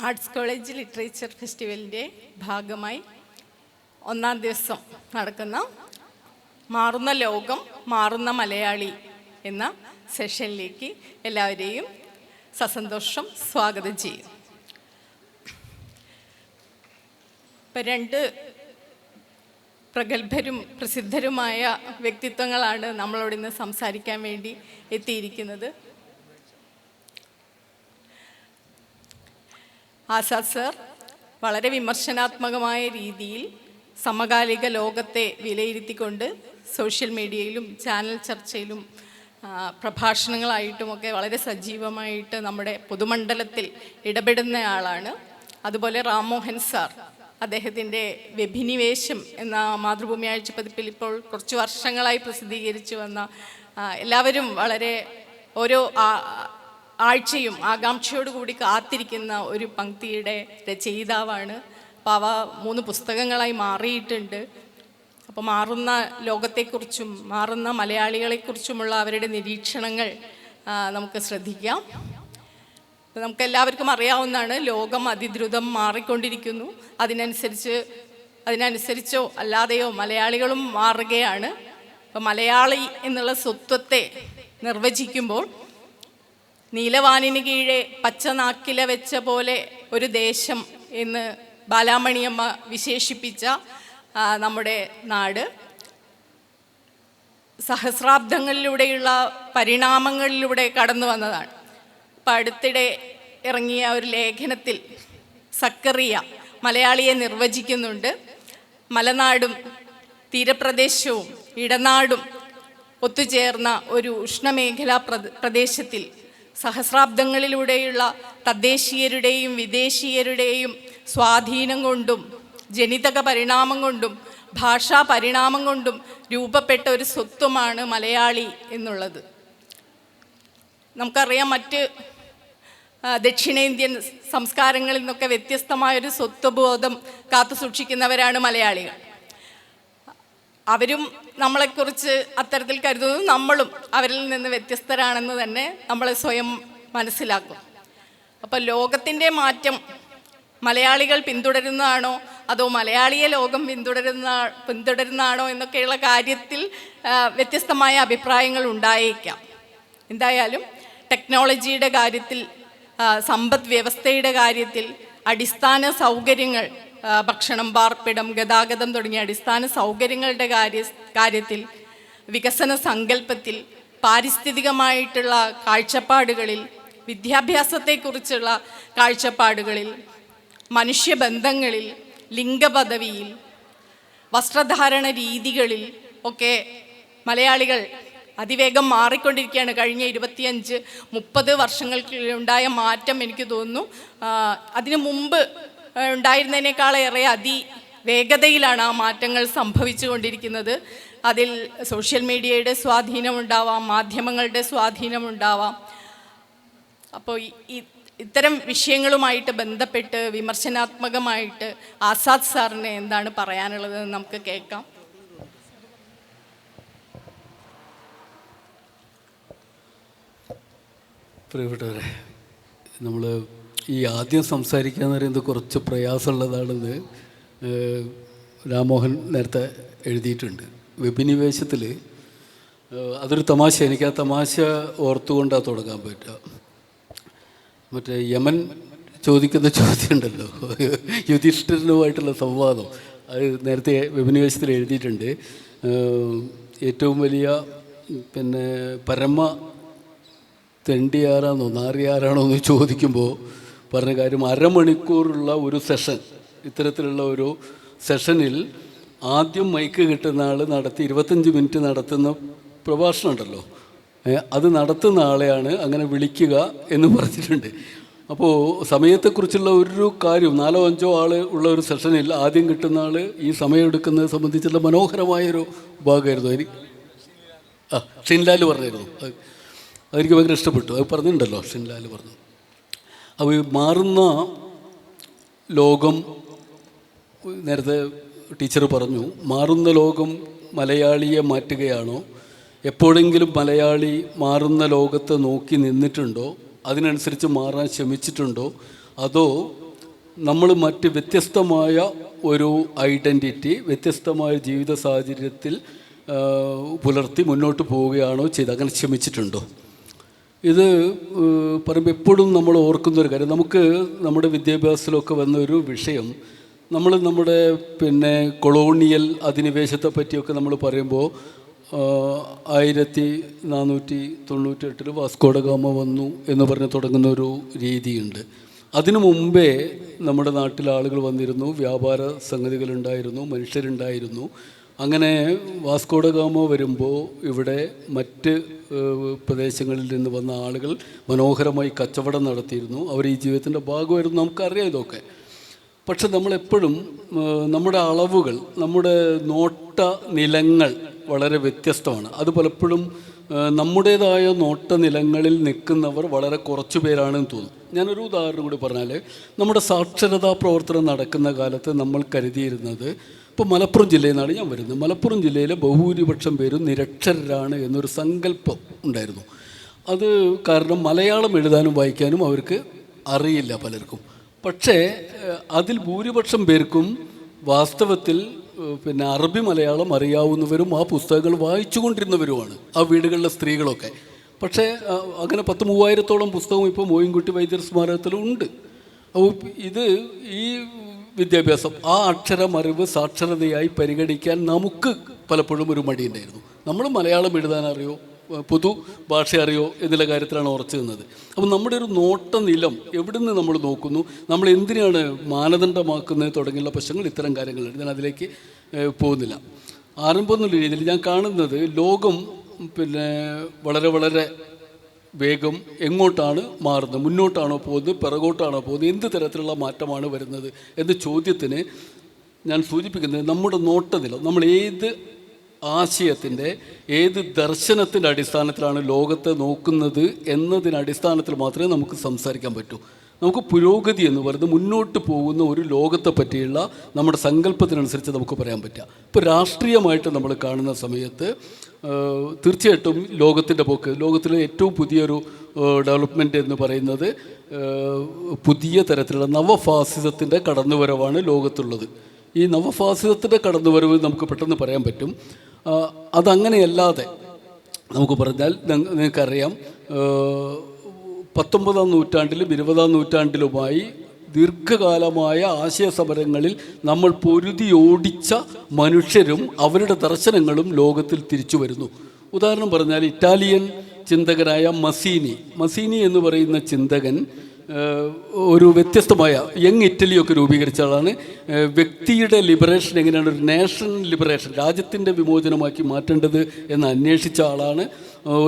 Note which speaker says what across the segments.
Speaker 1: Arts college literature ഫെസ്റ്റിവലിൻ്റെ ഭാഗമായി ഒന്നാം ദിവസം നടക്കുന്ന മാറുന്ന ലോകം മാറുന്ന മലയാളി എന്ന സെഷനിലേക്ക് എല്ലാവരെയും സസന്തോഷം സ്വാഗതം ചെയ്യും. ഇപ്പം രണ്ട് പ്രഗത്ഭരും പ്രസിദ്ധരുമായ വ്യക്തിത്വങ്ങളാണ് നമ്മളോട് ഇന്ന് സംസാരിക്കാൻ വേണ്ടി എത്തിയിരിക്കുന്നത്. ആസാദ് സർ വളരെ വിമർശനാത്മകമായ രീതിയിൽ സമകാലിക ലോകത്തെ വിലയിരുത്തിക്കൊണ്ട് സോഷ്യൽ മീഡിയയിലും ചാനൽ ചർച്ചയിലും പ്രഭാഷണങ്ങളായിട്ടുമൊക്കെ വളരെ സജീവമായിട്ട് നമ്മുടെ പൊതുമണ്ഡലത്തിൽ ഇടപെടുന്ന ആളാണ്. അതുപോലെ റാംമോഹൻ സാർ, അദ്ദേഹത്തിൻ്റെ വ്യഭിനിവേശം എന്ന മാതൃഭൂമി ആഴ്ചപ്പതിപ്പിൽ ഇപ്പോൾ കുറച്ച് വർഷങ്ങളായി പ്രസിദ്ധീകരിച്ചു വന്ന, എല്ലാവരും വളരെ ഓരോ ആഴ്ചയും ആകാംക്ഷയോടുകൂടി കാത്തിരിക്കുന്ന ഒരു പംക്തിയുടെ രചയിതാവാണ്. അപ്പോൾ അവ 3 പുസ്തകങ്ങളായി മാറിയിട്ടുണ്ട്. അപ്പോൾ മാറുന്ന ലോകത്തെക്കുറിച്ചും മാറുന്ന മലയാളികളെക്കുറിച്ചുമുള്ള അവരുടെ നിരീക്ഷണങ്ങൾ നമുക്ക് ശ്രദ്ധിക്കാം. നമുക്കെല്ലാവർക്കും അറിയാവുന്നതാണ്, ലോകം അതിദ്രുതം മാറിക്കൊണ്ടിരിക്കുന്നു. അതിനനുസരിച്ചോ അല്ലാതെയോ മലയാളികളും മാറുകയാണ്. അപ്പോൾ മലയാളി എന്നുള്ള സ്വത്വത്തെ നിർവചിക്കുമ്പോൾ നീലവാനിന് കീഴെ പച്ച നാക്കില വെച്ച പോലെ ഒരു ദേശം എന്ന് ബാലാമണിയമ്മ വിശേഷിപ്പിച്ച നമ്മുടെ നാട് സഹസ്രാബ്ദങ്ങളിലൂടെയുള്ള പരിണാമങ്ങളിലൂടെ കടന്നു വന്നതാണ്. അപ്പം അടുത്തിടെ ഇറങ്ങിയ ഒരു ലേഖനത്തിൽ സക്കറിയ മലയാളിയെ നിർവചിക്കുന്നുണ്ട്. മലനാടും തീരപ്രദേശവും ഇടനാടും ഒത്തുചേർന്ന ഒരു ഉഷ്ണമേഖലാ പ്രദേശത്തിൽ സഹസ്രാബ്ദങ്ങളിലൂടെയുള്ള തദ്ദേശീയരുടെയും വിദേശീയരുടെയും സ്വാധീനം കൊണ്ടും ജനിതക പരിണാമം കൊണ്ടും ഭാഷാ പരിണാമം കൊണ്ടും രൂപപ്പെട്ട ഒരു സ്വത്വമാണ് മലയാളി എന്നുള്ളത്. നമുക്കറിയാം, മറ്റ് ദക്ഷിണേന്ത്യൻ സംസ്കാരങ്ങളിൽ നിന്നൊക്കെ വ്യത്യസ്തമായൊരു സ്വത്വബോധം കാത്തു സൂക്ഷിക്കുന്നവരാണ് മലയാളികൾ. അവരും നമ്മളെക്കുറിച്ച് അത്തരത്തിൽ കരുതുന്നു, നമ്മളും അവരിൽ നിന്ന് വ്യത്യസ്തരാണെന്ന് തന്നെ നമ്മൾ സ്വയം മനസ്സിലാക്കും. അപ്പോൾ ലോകത്തിൻ്റെ മാറ്റം മലയാളികൾ പിന്തുടരുന്നതാണോ അതോ മലയാളിയെ ലോകം പിന്തുടരുന്നതാണോ എന്നൊക്കെയുള്ള കാര്യത്തിൽ വ്യത്യസ്തമായ അഭിപ്രായങ്ങൾ ഉണ്ടായേക്കാം. എന്തായാലും ടെക്നോളജിയുടെ കാര്യത്തിൽ, സമ്പദ് വ്യവസ്ഥയുടെ കാര്യത്തിൽ, അടിസ്ഥാന സൗകര്യങ്ങൾ, ഭക്ഷണം, പാർപ്പിടം, ഗതാഗതം തുടങ്ങിയ അടിസ്ഥാന സൗകര്യങ്ങളുടെ കാര്യത്തിൽ, വികസന സങ്കല്പത്തിൽ, പാരിസ്ഥിതികമായിട്ടുള്ള കാഴ്ചപ്പാടുകളിൽ, വിദ്യാഭ്യാസത്തെക്കുറിച്ചുള്ള കാഴ്ചപ്പാടുകളിൽ, മനുഷ്യബന്ധങ്ങളിൽ, ലിംഗപദവിയിൽ, വസ്ത്രധാരണ രീതികളിൽ ഒക്കെ മലയാളികൾ അതിവേഗം മാറിക്കൊണ്ടിരിക്കുകയാണ്. കഴിഞ്ഞ 25-30 വർഷങ്ങൾക്കുണ്ടായ മാറ്റം എനിക്ക് തോന്നുന്നു അതിനു മുമ്പ് ഉണ്ടായിരുന്നതിനേക്കാളേറെ അതിവേഗതയിലാണ് ആ മാറ്റങ്ങൾ സംഭവിച്ചു കൊണ്ടിരിക്കുന്നത്. അതിൽ സോഷ്യൽ മീഡിയയുടെ സ്വാധീനമുണ്ടാവാം, മാധ്യമങ്ങളുടെ സ്വാധീനമുണ്ടാവാം. അപ്പോൾ ഇത്തരം വിഷയങ്ങളുമായിട്ട് ബന്ധപ്പെട്ട് വിമർശനാത്മകമായിട്ട് ആസാദ് സാറിന് എന്താണ് പറയാനുള്ളതെന്ന് നമുക്ക് കേൾക്കാം.
Speaker 2: പ്രിയപ്പെട്ടവരെ, നമ്മൾ ഈ ആദ്യം സംസാരിക്കുക എന്ന് പറയുന്നത് കുറച്ച് പ്രയാസമുള്ളതാണെന്ന് രാമോഹൻ നേരത്തെ എഴുതിയിട്ടുണ്ട്. വ്യഭിനിവേശത്തിൽ അതൊരു തമാശ, എനിക്ക് ആ തമാശ ഓർത്തുകൊണ്ടാണ് തുടങ്ങാൻ പറ്റുക. മറ്റേ യമൻ ചോദിക്കുന്ന ചോദ്യം ഉണ്ടല്ലോ, യുധിഷ്ഠിരനുമായിട്ടുള്ള സംവാദം, അത് നേരത്തെ വ്യഭിനിവേശത്തിൽ എഴുതിയിട്ടുണ്ട്. ഏറ്റവും വലിയ പരമ തെണ്ടിയാരാണോ നാറിയാരാണോ എന്ന് ചോദിക്കുമ്പോൾ പറഞ്ഞ കാര്യം, അരമണിക്കൂറുള്ള ഒരു സെഷൻ, ഇത്തരത്തിലുള്ള ഒരു സെഷനിൽ ആദ്യം മൈക്ക് കിട്ടുന്ന ആൾ നടത്തി 25 മിനിറ്റ് നടത്തുന്ന പ്രഭാഷണം ഉണ്ടല്ലോ, അത് നടത്തുന്ന ആളെയാണ് അങ്ങനെ വിളിക്കുക എന്ന് പറഞ്ഞിട്ടുണ്ട്. അപ്പോൾ സമയത്തെക്കുറിച്ചുള്ള ഒരു കാര്യം, 4-5 ആൾ ഉള്ള ഒരു സെഷനിൽ ആദ്യം കിട്ടുന്ന ആൾ ഈ സമയമെടുക്കുന്നത് സംബന്ധിച്ചുള്ള മനോഹരമായൊരു ഭാഗമായിരുന്നു. ഷിൻലാൽ പറഞ്ഞിരുന്നു, അതെനിക്ക് ഭയങ്കര ഇഷ്ടപ്പെട്ടു. അത് പറഞ്ഞിട്ടുണ്ടല്ലോ, ഷിൻലാൽ പറഞ്ഞു. അപ്പോൾ മാറുന്ന ലോകം, നേരത്തെ ടീച്ചർ പറഞ്ഞു, മാറുന്ന ലോകം മലയാളിയെ മാറ്റുകയാണോ? എപ്പോഴെങ്കിലും മലയാളി മാറുന്ന ലോകത്തെ നോക്കി നിന്നിട്ടുണ്ടോ? അതിനനുസരിച്ച് മാറാൻ ശ്രമിച്ചിട്ടുണ്ടോ? അതോ നമ്മൾ മറ്റ് വ്യത്യസ്തമായ ഒരു ഐഡൻറ്റിറ്റി, വ്യത്യസ്തമായ ജീവിത സാഹചര്യത്തിൽ പുലർത്തി മുന്നോട്ട് പോവുകയാണോ ചെയ്ത് അങ്ങനെ ശ്രമിച്ചിട്ടുണ്ടോ? ഇത് പറയുമ്പോൾ എപ്പോഴും നമ്മൾ ഓർക്കുന്നൊരു കാര്യം, നമുക്ക് നമ്മുടെ വിദ്യാഭ്യാസത്തിലൊക്കെ വന്ന ഒരു വിഷയം, നമ്മൾ നമ്മുടെ കൊളോണിയൽ അധിനിവേശത്തെ പറ്റിയൊക്കെ നമ്മൾ പറയുമ്പോൾ 1498 വാസ്കോഡ ഗാമ വന്നു എന്ന് പറഞ്ഞ് തുടങ്ങുന്ന ഒരു രീതിയുണ്ട്. അതിനു മുമ്പേ നമ്മുടെ നാട്ടിൽ ആളുകൾ വന്നിരുന്നു, വ്യാപാര സംഗതികളുണ്ടായിരുന്നു, മനുഷ്യരുണ്ടായിരുന്നു. അങ്ങനെ വാസ്കോഡ ഗാമ വരുമ്പോൾ ഇവിടെ മറ്റ് പ്രദേശങ്ങളിൽ നിന്ന് വന്ന ആളുകൾ മനോഹരമായി കച്ചവടം നടത്തിയിരുന്നു. അവർ ഈ ജീവിതത്തിൻ്റെ ഭാഗമായിരുന്നു, നമുക്കറിയാം ഇതൊക്കെ. പക്ഷെ നമ്മളെപ്പോഴും നമ്മുടെ അളവുകൾ, നമ്മുടെ നോട്ട നിലങ്ങൾ വളരെ വ്യത്യസ്തമാണ്. അത് പലപ്പോഴും നമ്മുടേതായ നോട്ട നിലങ്ങളിൽ നിൽക്കുന്നവർ വളരെ കുറച്ച് പേരാണെന്ന് തോന്നും. ഞാനൊരു ഉദാഹരണം കൂടി പറഞ്ഞാൽ, നമ്മുടെ സാക്ഷരതാ പ്രവർത്തനം നടക്കുന്ന കാലത്ത് നമ്മൾ കരുതിയിരുന്നത്, ഇപ്പോൾ മലപ്പുറം ജില്ലയിൽ നിന്നാണ് ഞാൻ വരുന്നത്, മലപ്പുറം ജില്ലയിലെ ബഹുഭൂരിപക്ഷം പേരും നിരക്ഷരരാണ് എന്നൊരു സങ്കല്പം ഉണ്ടായിരുന്നു. അത് കാരണം മലയാളം എഴുതാനും വായിക്കാനും അവർക്ക് അറിയില്ല പലർക്കും. പക്ഷേ അതിൽ ഭൂരിപക്ഷം പേർക്കും വാസ്തവത്തിൽ അറബി മലയാളം അറിയാവുന്നവരും ആ പുസ്തകങ്ങൾ വായിച്ചു കൊണ്ടിരുന്നവരുമാണ്, ആ വീടുകളിലെ സ്ത്രീകളൊക്കെ. പക്ഷേ അങ്ങനെ 10,000-3000 പുസ്തകം ഇപ്പോൾ മോയിൻകുട്ടി വൈദ്യർ സ്മാരകത്തിലും ഉണ്ട്. അപ്പോൾ ഇത് ഈ വിദ്യാഭ്യാസം, ആ അക്ഷരമറിവ് സാക്ഷരതയായി പരിഗണിക്കാൻ നമുക്ക് പലപ്പോഴും ഒരു മടിയുണ്ടായിരുന്നു. നമ്മൾ മലയാളം എഴുതാൻ അറിയോ, പൊതു ഭാഷ അറിയോ എന്നുള്ള കാര്യത്തിലാണ് ഉറച്ചു നിന്നത്. അപ്പം നമ്മുടെ ഒരു നോട്ട നിലം എവിടെ നിന്ന് നമ്മൾ നോക്കുന്നു, നമ്മൾ എന്തിനാണ് മാനദണ്ഡമാക്കുന്നത് തുടങ്ങിയുള്ള പ്രശ്നങ്ങൾ, ഇത്തരം കാര്യങ്ങളുണ്ട്. ഞാൻ അതിലേക്ക് പോകുന്നില്ല. ആരംഭം എന്നുള്ള രീതിയിൽ ഞാൻ കാണുന്നത്, ലോകം വളരെ വളരെ വേഗം എങ്ങോട്ടാണ് മാറുന്നത്, മുന്നോട്ടാണോ പോകുന്നത്, പിറകോട്ടാണോ പോകുന്നത്, എന്ത് തരത്തിലുള്ള മാറ്റമാണ് വരുന്നത് എന്ന ചോദ്യത്തിന് ഞാൻ സൂചിപ്പിക്കുന്നത് നമ്മുടെ നോട്ടനില, നമ്മൾ ഏത് ആശയത്തിൻ്റെ, ഏത് ദർശനത്തിൻ്റെ അടിസ്ഥാനത്തിലാണ് ലോകത്തെ നോക്കുന്നത് എന്നതിൻ്റെ അടിസ്ഥാനത്തിൽ മാത്രമേ നമുക്ക് സംസാരിക്കാൻ പറ്റൂ. നമുക്ക് പുരോഗതി എന്ന് പറയുന്നത് മുന്നോട്ട് പോകുന്ന ഒരു ലോകത്തെ പറ്റിയുള്ള നമ്മുടെ സങ്കല്പത്തിനനുസരിച്ച് നമുക്ക് പറയാൻ പറ്റുക. ഇപ്പോൾ രാഷ്ട്രീയമായിട്ട് നമ്മൾ കാണുന്ന സമയത്ത് തീർച്ചയായിട്ടും ലോകത്തിൻ്റെ പോക്ക്, ലോകത്തിലെ ഏറ്റവും പുതിയൊരു ഡെവലപ്മെൻറ്റ് എന്ന് പറയുന്നത് പുതിയ തരത്തിലുള്ള നവഫാസിസത്തിൻ്റെ കടന്നുവരവാണ് ലോകത്തുള്ളത്. ഈ നവഫാസിസത്തിൻ്റെ കടന്നുവരവ് നമുക്ക് പെട്ടെന്ന് പറയാൻ പറ്റും. അതങ്ങനെയല്ലാതെ നമുക്ക് പറഞ്ഞാൽ, നിങ്ങൾക്കറിയാം, 19-ാം നൂറ്റാണ്ടിലും 20-ാം നൂറ്റാണ്ടിലുമായി ദീർഘകാലമായ ആശയ സമരങ്ങളിൽ നമ്മൾ പൊരുതിയോടിച്ച മനുഷ്യരും അവരുടെ ദർശനങ്ങളും ലോകത്തിൽ തിരിച്ചു വരുന്നു. ഉദാഹരണം പറഞ്ഞാൽ, ഇറ്റാലിയൻ ചിന്തകനായ മസീനി എന്ന് പറയുന്ന ചിന്തകൻ ഒരു വ്യത്യസ്തമായ യങ് ഇറ്റലിയൊക്കെ രൂപീകരിച്ച ആളാണ്. വ്യക്തിയുടെ ലിബറേഷൻ എങ്ങനെയാണ് ഒരു നാഷണൽ ലിബറേഷൻ, രാജ്യത്തിൻ്റെ വിമോചനമാക്കി മാറ്റേണ്ടത് എന്ന് അന്വേഷിച്ച ആളാണ്.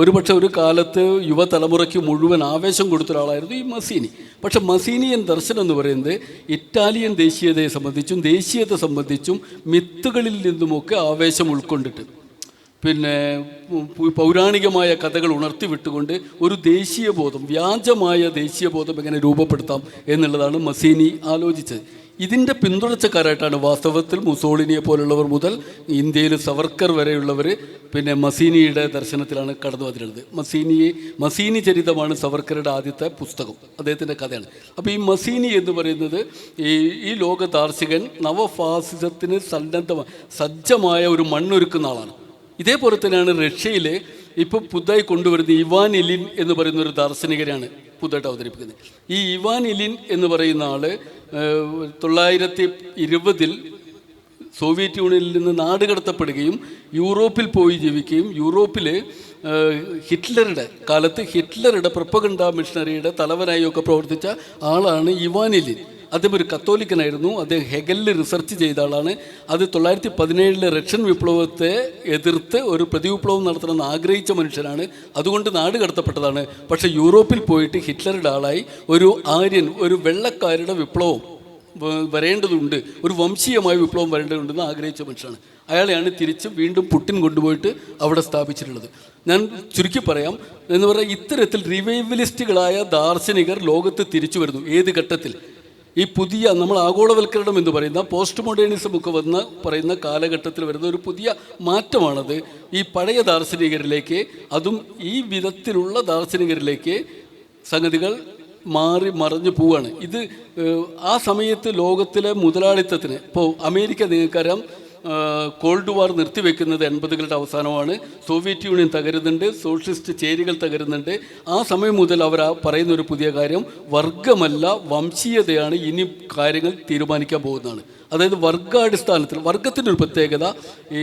Speaker 2: ഒരുപക്ഷെ ഒരു കാലത്ത് യുവതലമുറയ്ക്ക് മുഴുവൻ ആവേശം കൊടുത്ത ഒരാളായിരുന്നു ഈ മസീനി. പക്ഷെ മസീനിയൻ ദർശനം എന്ന് പറയുന്നത് ഇറ്റാലിയൻ ദേശീയതയെ സംബന്ധിച്ചും ദേശീയത സംബന്ധിച്ചും മിത്തുകളിൽ നിന്നുമൊക്കെ ആവേശം ഉൾക്കൊണ്ടിട്ട്, പൗരാണികമായ കഥകൾ ഉണർത്തിവിട്ടുകൊണ്ട് ഒരു ദേശീയബോധം, വ്യാജമായ ദേശീയബോധം എങ്ങനെ രൂപപ്പെടുത്താം എന്നുള്ളതാണ് മസീനി ആലോചിച്ചത്. ഇതിൻ്റെ പിന്തുണച്ചക്കാരായിട്ടാണ് വാസ്തവത്തിൽ മുസോളിനിയെ പോലുള്ളവർ മുതൽ ഇന്ത്യയിൽ സവർക്കർ വരെയുള്ളവർ മസീനിയുടെ ദർശനത്തിലാണ് കടന്നു വന്നിട്ടുള്ളത്. മസീനി ചരിതമാണ് സവർക്കറുടെ ആദ്യത്തെ പുസ്തകം, അദ്ദേഹത്തിൻ്റെ കഥയാണ്. അപ്പോൾ ഈ മസീനി എന്ന് പറയുന്നത് ഈ ലോക ദാർശനികൻ നവഫാസിസത്തിന് സജ്ജമായ ഒരു മണ്ണൊരുക്കുന്ന ആളാണ്. ഇതേപോലെ തന്നെയാണ് റഷ്യയിൽ ഇപ്പോൾ പുതുതായി കൊണ്ടുവരുന്ന ഇവാൻ ഇലിൻ എന്ന് പറയുന്ന ഒരു ദാർശനികരാണ് പുതുതായിട്ട് അവതരിപ്പിക്കുന്നത്. ഈ ഇവാൻ ഇലിൻ എന്ന് പറയുന്ന ആൾ 1920-ൽ സോവിയറ്റ് യൂണിയനിൽ നിന്ന് നാടുകടത്തപ്പെടുകയും യൂറോപ്പിൽ പോയി ജീവിക്കുകയും, യൂറോപ്പിൽ ഹിറ്റ്ലറുടെ കാലത്ത് ഹിറ്റ്ലറുടെ പ്രൊപ്പഗണ്ട മിഷണറിയുടെ തലവനായൊക്കെ പ്രവർത്തിച്ച ആളാണ് ഇവാൻ ഇലിൻ. അദ്ദേഹം ഒരു കത്തോലിക്കനായിരുന്നു. അദ്ദേഹം ഹെഗലിൽ റിസർച്ച് ചെയ്ത ആളാണ്. അത് 1917-ലെ റഷ്യൻ വിപ്ലവത്തെ എതിർത്ത് ഒരു പ്രതിവിപ്ലവം നടത്തണമെന്ന് ആഗ്രഹിച്ച മനുഷ്യനാണ്. അതുകൊണ്ട് നാട് കടത്തപ്പെട്ടതാണ്. പക്ഷേ യൂറോപ്പിൽ പോയിട്ട് ഹിറ്റ്ലറുടെ ആളായി ഒരു ആര്യൻ, ഒരു വെള്ളക്കാരുടെ വിപ്ലവം വരേണ്ടതുണ്ട്, ഒരു വംശീയമായ വിപ്ലവം വരേണ്ടതുണ്ടെന്ന് ആഗ്രഹിച്ച മനുഷ്യനാണ്. അയാളെയാണ് തിരിച്ച് വീണ്ടും പുടിൻ കൊണ്ടുപോയിട്ട് അവിടെ സ്ഥാപിച്ചിട്ടുള്ളത്. ഞാൻ ചുരുക്കി പറയാം എന്ന് പറഞ്ഞാൽ, ഇത്തരത്തിൽ റിവൈവലിസ്റ്റുകളായ ദാർശനികർ ലോകത്ത് തിരിച്ചു വരുന്നു. ഏത് ഘട്ടത്തിൽ? ഈ പുതിയ നമ്മൾ ആഗോളവൽക്കരണം എന്ന് പറയുന്ന പോസ്റ്റ് മോഡേണിസം ഒക്കെ പറയുന്ന കാലഘട്ടത്തിൽ വരുന്ന ഒരു പുതിയ മാറ്റമാണത്. ഈ പഴയ ദാർശനികരിലേക്ക്, അതും ഈ വിധത്തിലുള്ള ദാർശനികരിലേക്ക് സംഗതികൾ മറഞ്ഞു പോവുകയാണ്. ഇത് ആ സമയത്ത് ലോകത്തിലെ മുതലാളിത്തത്തിന്, ഇപ്പോൾ അമേരിക്ക നിങ്ങൾക്കറിയാം, കോൾഡ് വാർ നിർത്തിവെക്കുന്നത് 80കളുടെ അവസാനമാണ്. സോവിയറ്റ് യൂണിയൻ തകരുന്നുണ്ട്, സോഷ്യലിസ്റ്റ് ചേരികൾ തകരുന്നുണ്ട്. ആ സമയം മുതൽ അവർ പറയുന്ന ഒരു പുതിയ കാര്യം, വർഗമല്ല വംശീയതയാണ് ഇനി കാര്യങ്ങൾ തീരുമാനിക്കാൻ പോകുന്നതാണ്. അതായത് വർഗാടിസ്ഥാനത്തിൽ, വർഗത്തിൻ്റെ ഒരു പ്രത്യേകത, ഈ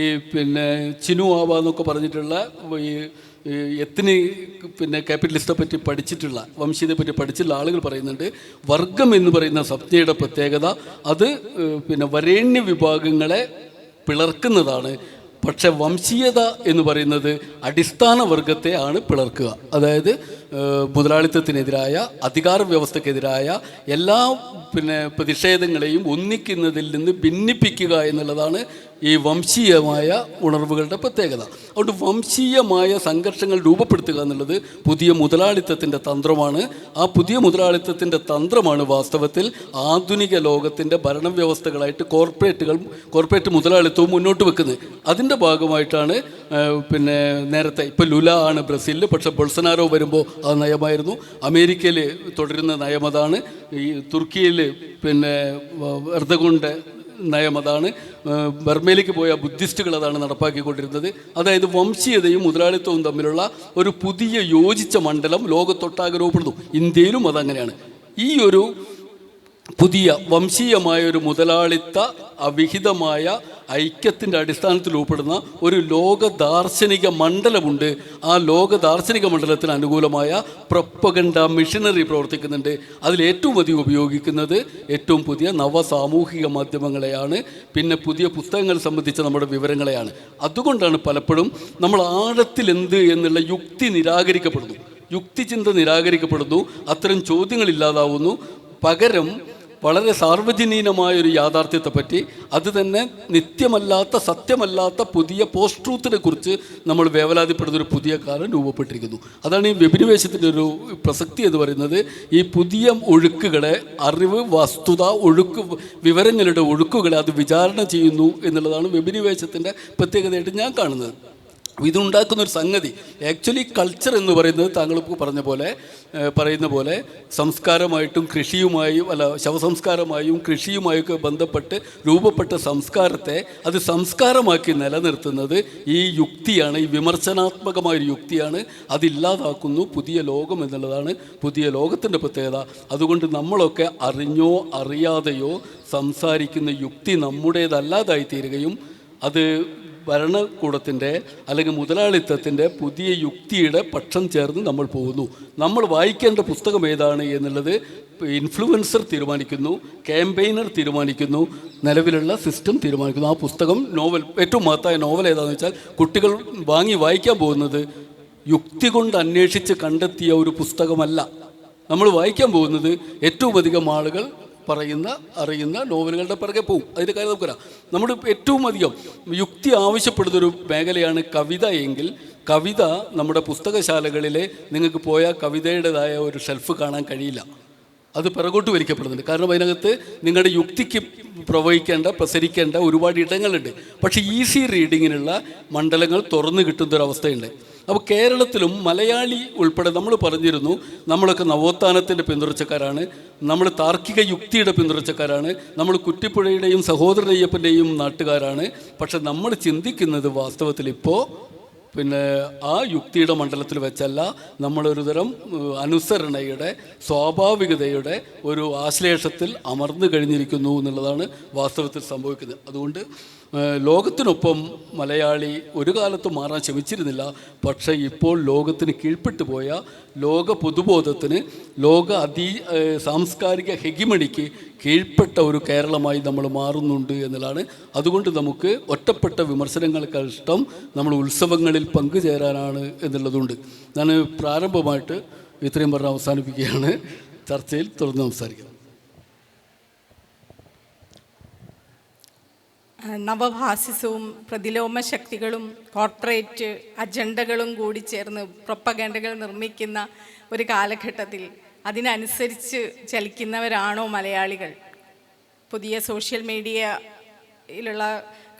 Speaker 2: ചിനുവാവ എന്നൊക്കെ പറഞ്ഞിട്ടുള്ള ഈ ക്യാപിറ്റലിസ്റ്റെ പറ്റി പഠിച്ചിട്ടുള്ള, വംശീയതയെ പറ്റി പഠിച്ചിട്ടുള്ള ആളുകൾ പറയുന്നുണ്ട്, വർഗം എന്ന് പറയുന്ന സംജ്ഞയുടെ പ്രത്യേകത അത് വരേണ്യ വിഭാഗങ്ങളെ പിളർക്കുന്നതാണ്. പക്ഷെ വംശീയത എന്ന് പറയുന്നത് അടിസ്ഥാന വർഗത്തെ ആണ് പിളർക്കുക. അതായത് മുതലാളിത്തത്തിനെതിരായ, അധികാര വ്യവസ്ഥക്കെതിരായ എല്ലാ പ്രതിഷേധങ്ങളെയും ഒന്നിക്കുന്നതിൽ നിന്ന് ഭിന്നിപ്പിക്കുക എന്നുള്ളതാണ് ഈ വംശീയമായ ഉണർവുകളുടെ പ്രത്യേകത. അതുകൊണ്ട് വംശീയമായ സംഘർഷങ്ങൾ രൂപപ്പെടുത്തുക എന്നുള്ളത് പുതിയ മുതലാളിത്തത്തിൻ്റെ തന്ത്രമാണ്. ആ പുതിയ മുതലാളിത്തത്തിൻ്റെ തന്ത്രമാണ് വാസ്തവത്തിൽ ആധുനിക ലോകത്തിൻ്റെ ഭരണവ്യവസ്ഥകളായിട്ട് കോർപ്പറേറ്റ് മുതലാളിത്തവും മുന്നോട്ട് വെക്കുന്നത്. അതിൻ്റെ ഭാഗമായിട്ടാണ് നേരത്തെ ഇപ്പോൾ ലുല ആണ് ബ്രസീലിൽ, പക്ഷേ ബൊൾസനാരോ വരുമ്പോൾ അത് നയമായിരുന്നു. അമേരിക്കയിൽ തുടരുന്ന നയം അതാണ്. ഈ തുർക്കിയിൽ എർദഗോണിൻ്റെ നയം അതാണ്. ബർമയിലേക്ക് പോയ ബുദ്ധിസ്റ്റുകൾ അതാണ് നടപ്പാക്കിക്കൊണ്ടിരുന്നത്. അതായത് വംശീയതയും മുതലാളിത്തവും തമ്മിലുള്ള ഒരു പുതിയ യോജിച്ച മണ്ഡലം ലോകത്തൊട്ടാകെ രൂപപ്പെടുന്നു. ഇന്ത്യയിലും അതങ്ങനെയാണ്. ഈ ഒരു പുതിയ വംശീയമായ ഒരു മുതലാളിത്ത അവിഹിതമായ ഐക്യത്തിൻ്റെ അടിസ്ഥാനത്തിൽ ഉൾപ്പെടുന്ന ഒരു ലോക ദാർശനിക മണ്ഡലമുണ്ട്. ആ ലോക ദാർശനിക മണ്ഡലത്തിന് അനുകൂലമായ പ്രൊപ്പഗണ്ട മിഷനറി പ്രവർത്തിക്കുന്നുണ്ട്. അതിലേറ്റവും അധികം ഉപയോഗിക്കുന്നത് ഏറ്റവും പുതിയ നവസാമൂഹിക മാധ്യമങ്ങളെയാണ്, പിന്നെ പുതിയ പുസ്തകങ്ങൾ സംബന്ധിച്ച നമ്മുടെ വിവരങ്ങളെയാണ്. അതുകൊണ്ടാണ് പലപ്പോഴും നമ്മൾ ആഴത്തിൽ എന്ത് എന്നുള്ള യുക്തി നിരാകരിക്കപ്പെടുന്നു, യുക്തിചിന്ത നിരാകരിക്കപ്പെടുന്നു, അത്തരം ചോദ്യങ്ങളില്ലാതാവുന്നു. പകരം വളരെ സാർവജനീനമായൊരു യാഥാർത്ഥ്യത്തെപ്പറ്റി, അത് തന്നെ നിത്യമല്ലാത്ത സത്യമല്ലാത്ത പുതിയ പോസ്റ്റ് ട്രൂത്തിനെ കുറിച്ച് നമ്മൾ വേവലാതിപ്പെടുന്നൊരു പുതിയ കാലം രൂപപ്പെട്ടിരിക്കുന്നു. അതാണ് ഈ വെബിനിവേശത്തിൻ്റെ ഒരു പ്രസക്തി എന്ന് പറയുന്നത്. ഈ പുതിയ ഒഴുക്കുകളെ, അറിവ്, വസ്തുത, വിവരങ്ങളുടെ ഒഴുക്കുകളെ അത് വിചാരണ ചെയ്യുന്നു എന്നുള്ളതാണ് വെബിനിവേശത്തിൻ്റെ പ്രത്യേകതയായിട്ട് ഞാൻ കാണുന്നത്. ഇതുണ്ടാക്കുന്നൊരു സംഗതി ആക്ച്വലി കൾച്ചർ എന്ന് പറയുന്നത് താങ്കളിപ്പോൾ പറയുന്ന പോലെ സംസ്കാരമായിട്ടും കൃഷിയുമായും ശവസംസ്കാരമായും കൃഷിയുമായൊക്കെ ബന്ധപ്പെട്ട് രൂപപ്പെട്ട സംസ്കാരത്തെ അത് സംസ്കാരമാക്കി നിലനിർത്തുന്നത് ഈ യുക്തിയാണ്, ഈ വിമർശനാത്മകമായൊരു യുക്തിയാണ്. അതില്ലാതാക്കുന്നു പുതിയ ലോകം എന്നുള്ളതാണ് പുതിയ ലോകത്തിൻ്റെ പ്രത്യേകത. അതുകൊണ്ട് നമ്മളൊക്കെ അറിഞ്ഞോ അറിയാതെയോ സംസാരിക്കുന്ന യുക്തി നമ്മുടേതല്ലാതായി തീരുകയും അത് ഭരണകൂടത്തിൻ്റെ അല്ലെങ്കിൽ മുതലാളിത്തത്തിൻ്റെ പുതിയ യുക്തിയുടെ പക്ഷം ചേർന്ന് നമ്മൾ പോകുന്നു. നമ്മൾ വായിക്കേണ്ട പുസ്തകം ഏതാണ് എന്നുള്ളത് ഇൻഫ്ലുവൻസർ തീരുമാനിക്കുന്നു, ക്യാമ്പയിനർ തീരുമാനിക്കുന്നു, നിലവിലുള്ള സിസ്റ്റം തീരുമാനിക്കുന്നു. ആ പുസ്തകം, നോവൽ, ഏറ്റവും മഹത്തായ നോവൽ ഏതാണെന്ന് വെച്ചാൽ കുട്ടികൾ വാങ്ങി വായിക്കാൻ പോകുന്നത് യുക്തി കൊണ്ട് അന്വേഷിച്ച് കണ്ടെത്തിയ ഒരു പുസ്തകമല്ല. നമ്മൾ വായിക്കാൻ പോകുന്നത് ഏറ്റവും അധികം ആളുകൾ അറിയുന്ന നോവലുകളുടെ പിറകെ പോകും. അതിൻ്റെ കാര്യം നമുക്കറിയാം. നമ്മൾ ഏറ്റവും അധികം യുക്തി ആവശ്യപ്പെടുന്നൊരു മേഖലയാണ് കവിത എങ്കിൽ, കവിത നമ്മുടെ പുസ്തകശാലകളിൽ നിങ്ങൾക്ക് പോയാൽ കവിതയുടേതായ ഒരു ഷെൽഫ് കാണാൻ കഴിയില്ല. അത് പിറകോട്ട് വലിക്കപ്പെടുന്നുണ്ട്. കാരണം അതിനകത്ത് നിങ്ങളുടെ യുക്തിക്ക് പ്രസരിക്കേണ്ട ഒരുപാട് ഇടങ്ങളുണ്ട്. പക്ഷേ ഈസി റീഡിങ്ങിനുള്ള മണ്ഡലങ്ങൾ തുറന്നു കിട്ടുന്നൊരവസ്ഥയുണ്ട്. അപ്പോൾ കേരളത്തിലും മലയാളി ഉൾപ്പെടെ നമ്മൾ പറഞ്ഞിരുന്നു, നമ്മളൊക്കെ നവോത്ഥാനത്തിൻ്റെ പിന്തുടർച്ചക്കാരാണ്, നമ്മൾ താർക്കിക യുക്തിയുടെ പിന്തുടർച്ചക്കാരാണ്, നമ്മൾ കുറ്റിപ്പുഴയുടെയും സഹോദരയ്യപ്പൻ്റെയും നാട്ടുകാരാണ്. പക്ഷെ നമ്മൾ ചിന്തിക്കുന്നത് വാസ്തവത്തിൽ ഇപ്പോൾ ആ യുക്തിയുടെ മണ്ഡലത്തിൽ വെച്ചല്ല, നമ്മളൊരു തരം അനുസരണയുടെ സ്വാഭാവികതയുടെ ഒരു ആശ്ലേഷത്തിൽ അമർന്നു കഴിഞ്ഞിരിക്കുന്നു എന്നുള്ളതാണ് വാസ്തവത്തിൽ സംഭവിക്കുന്നത്. അതുകൊണ്ട് ലോകത്തിനൊപ്പം മലയാളി ഒരു കാലത്ത് മാറാൻ ശ്രമിച്ചിരുന്നില്ല. പക്ഷേ ഇപ്പോൾ ലോകത്തിന് കീഴ്പ്പെട്ടു പോയ ലോക പൊതുബോധത്തിന്, സാംസ്കാരിക ഹെഗിമണിക്ക് കീഴ്പ്പെട്ട ഒരു കേരളമായി നമ്മൾ മാറുന്നുണ്ട് എന്നുള്ളതാണ്. അതുകൊണ്ട് നമുക്ക് ഒറ്റപ്പെട്ട വിമർശനങ്ങൾക്കാൾ ഇഷ്ടം നമ്മൾ ഉത്സവങ്ങളിൽ പങ്കുചേരാനാണ് എന്നുള്ളതുണ്ട്. ഞാൻ പ്രാരംഭമായിട്ട് ഇത്രയും പറഞ്ഞ് അവസാനിപ്പിക്കുകയാണ്. ചർച്ചയിൽ തുടർന്ന് സംസാരിക്കാം.
Speaker 1: നവഭാസിസവും പ്രതിലോമ ശക്തികളും കോർപ്പറേറ്റ് അജണ്ടകളും കൂടി ചേർന്ന് പ്രൊപ്പഗൻഡകൾ നിർമ്മിക്കുന്ന ഒരു കാലഘട്ടത്തിൽ അതിനനുസരിച്ച് ചലിക്കുന്നവരാണോ മലയാളികൾ? പുതിയ സോഷ്യൽ മീഡിയയിലുള്ള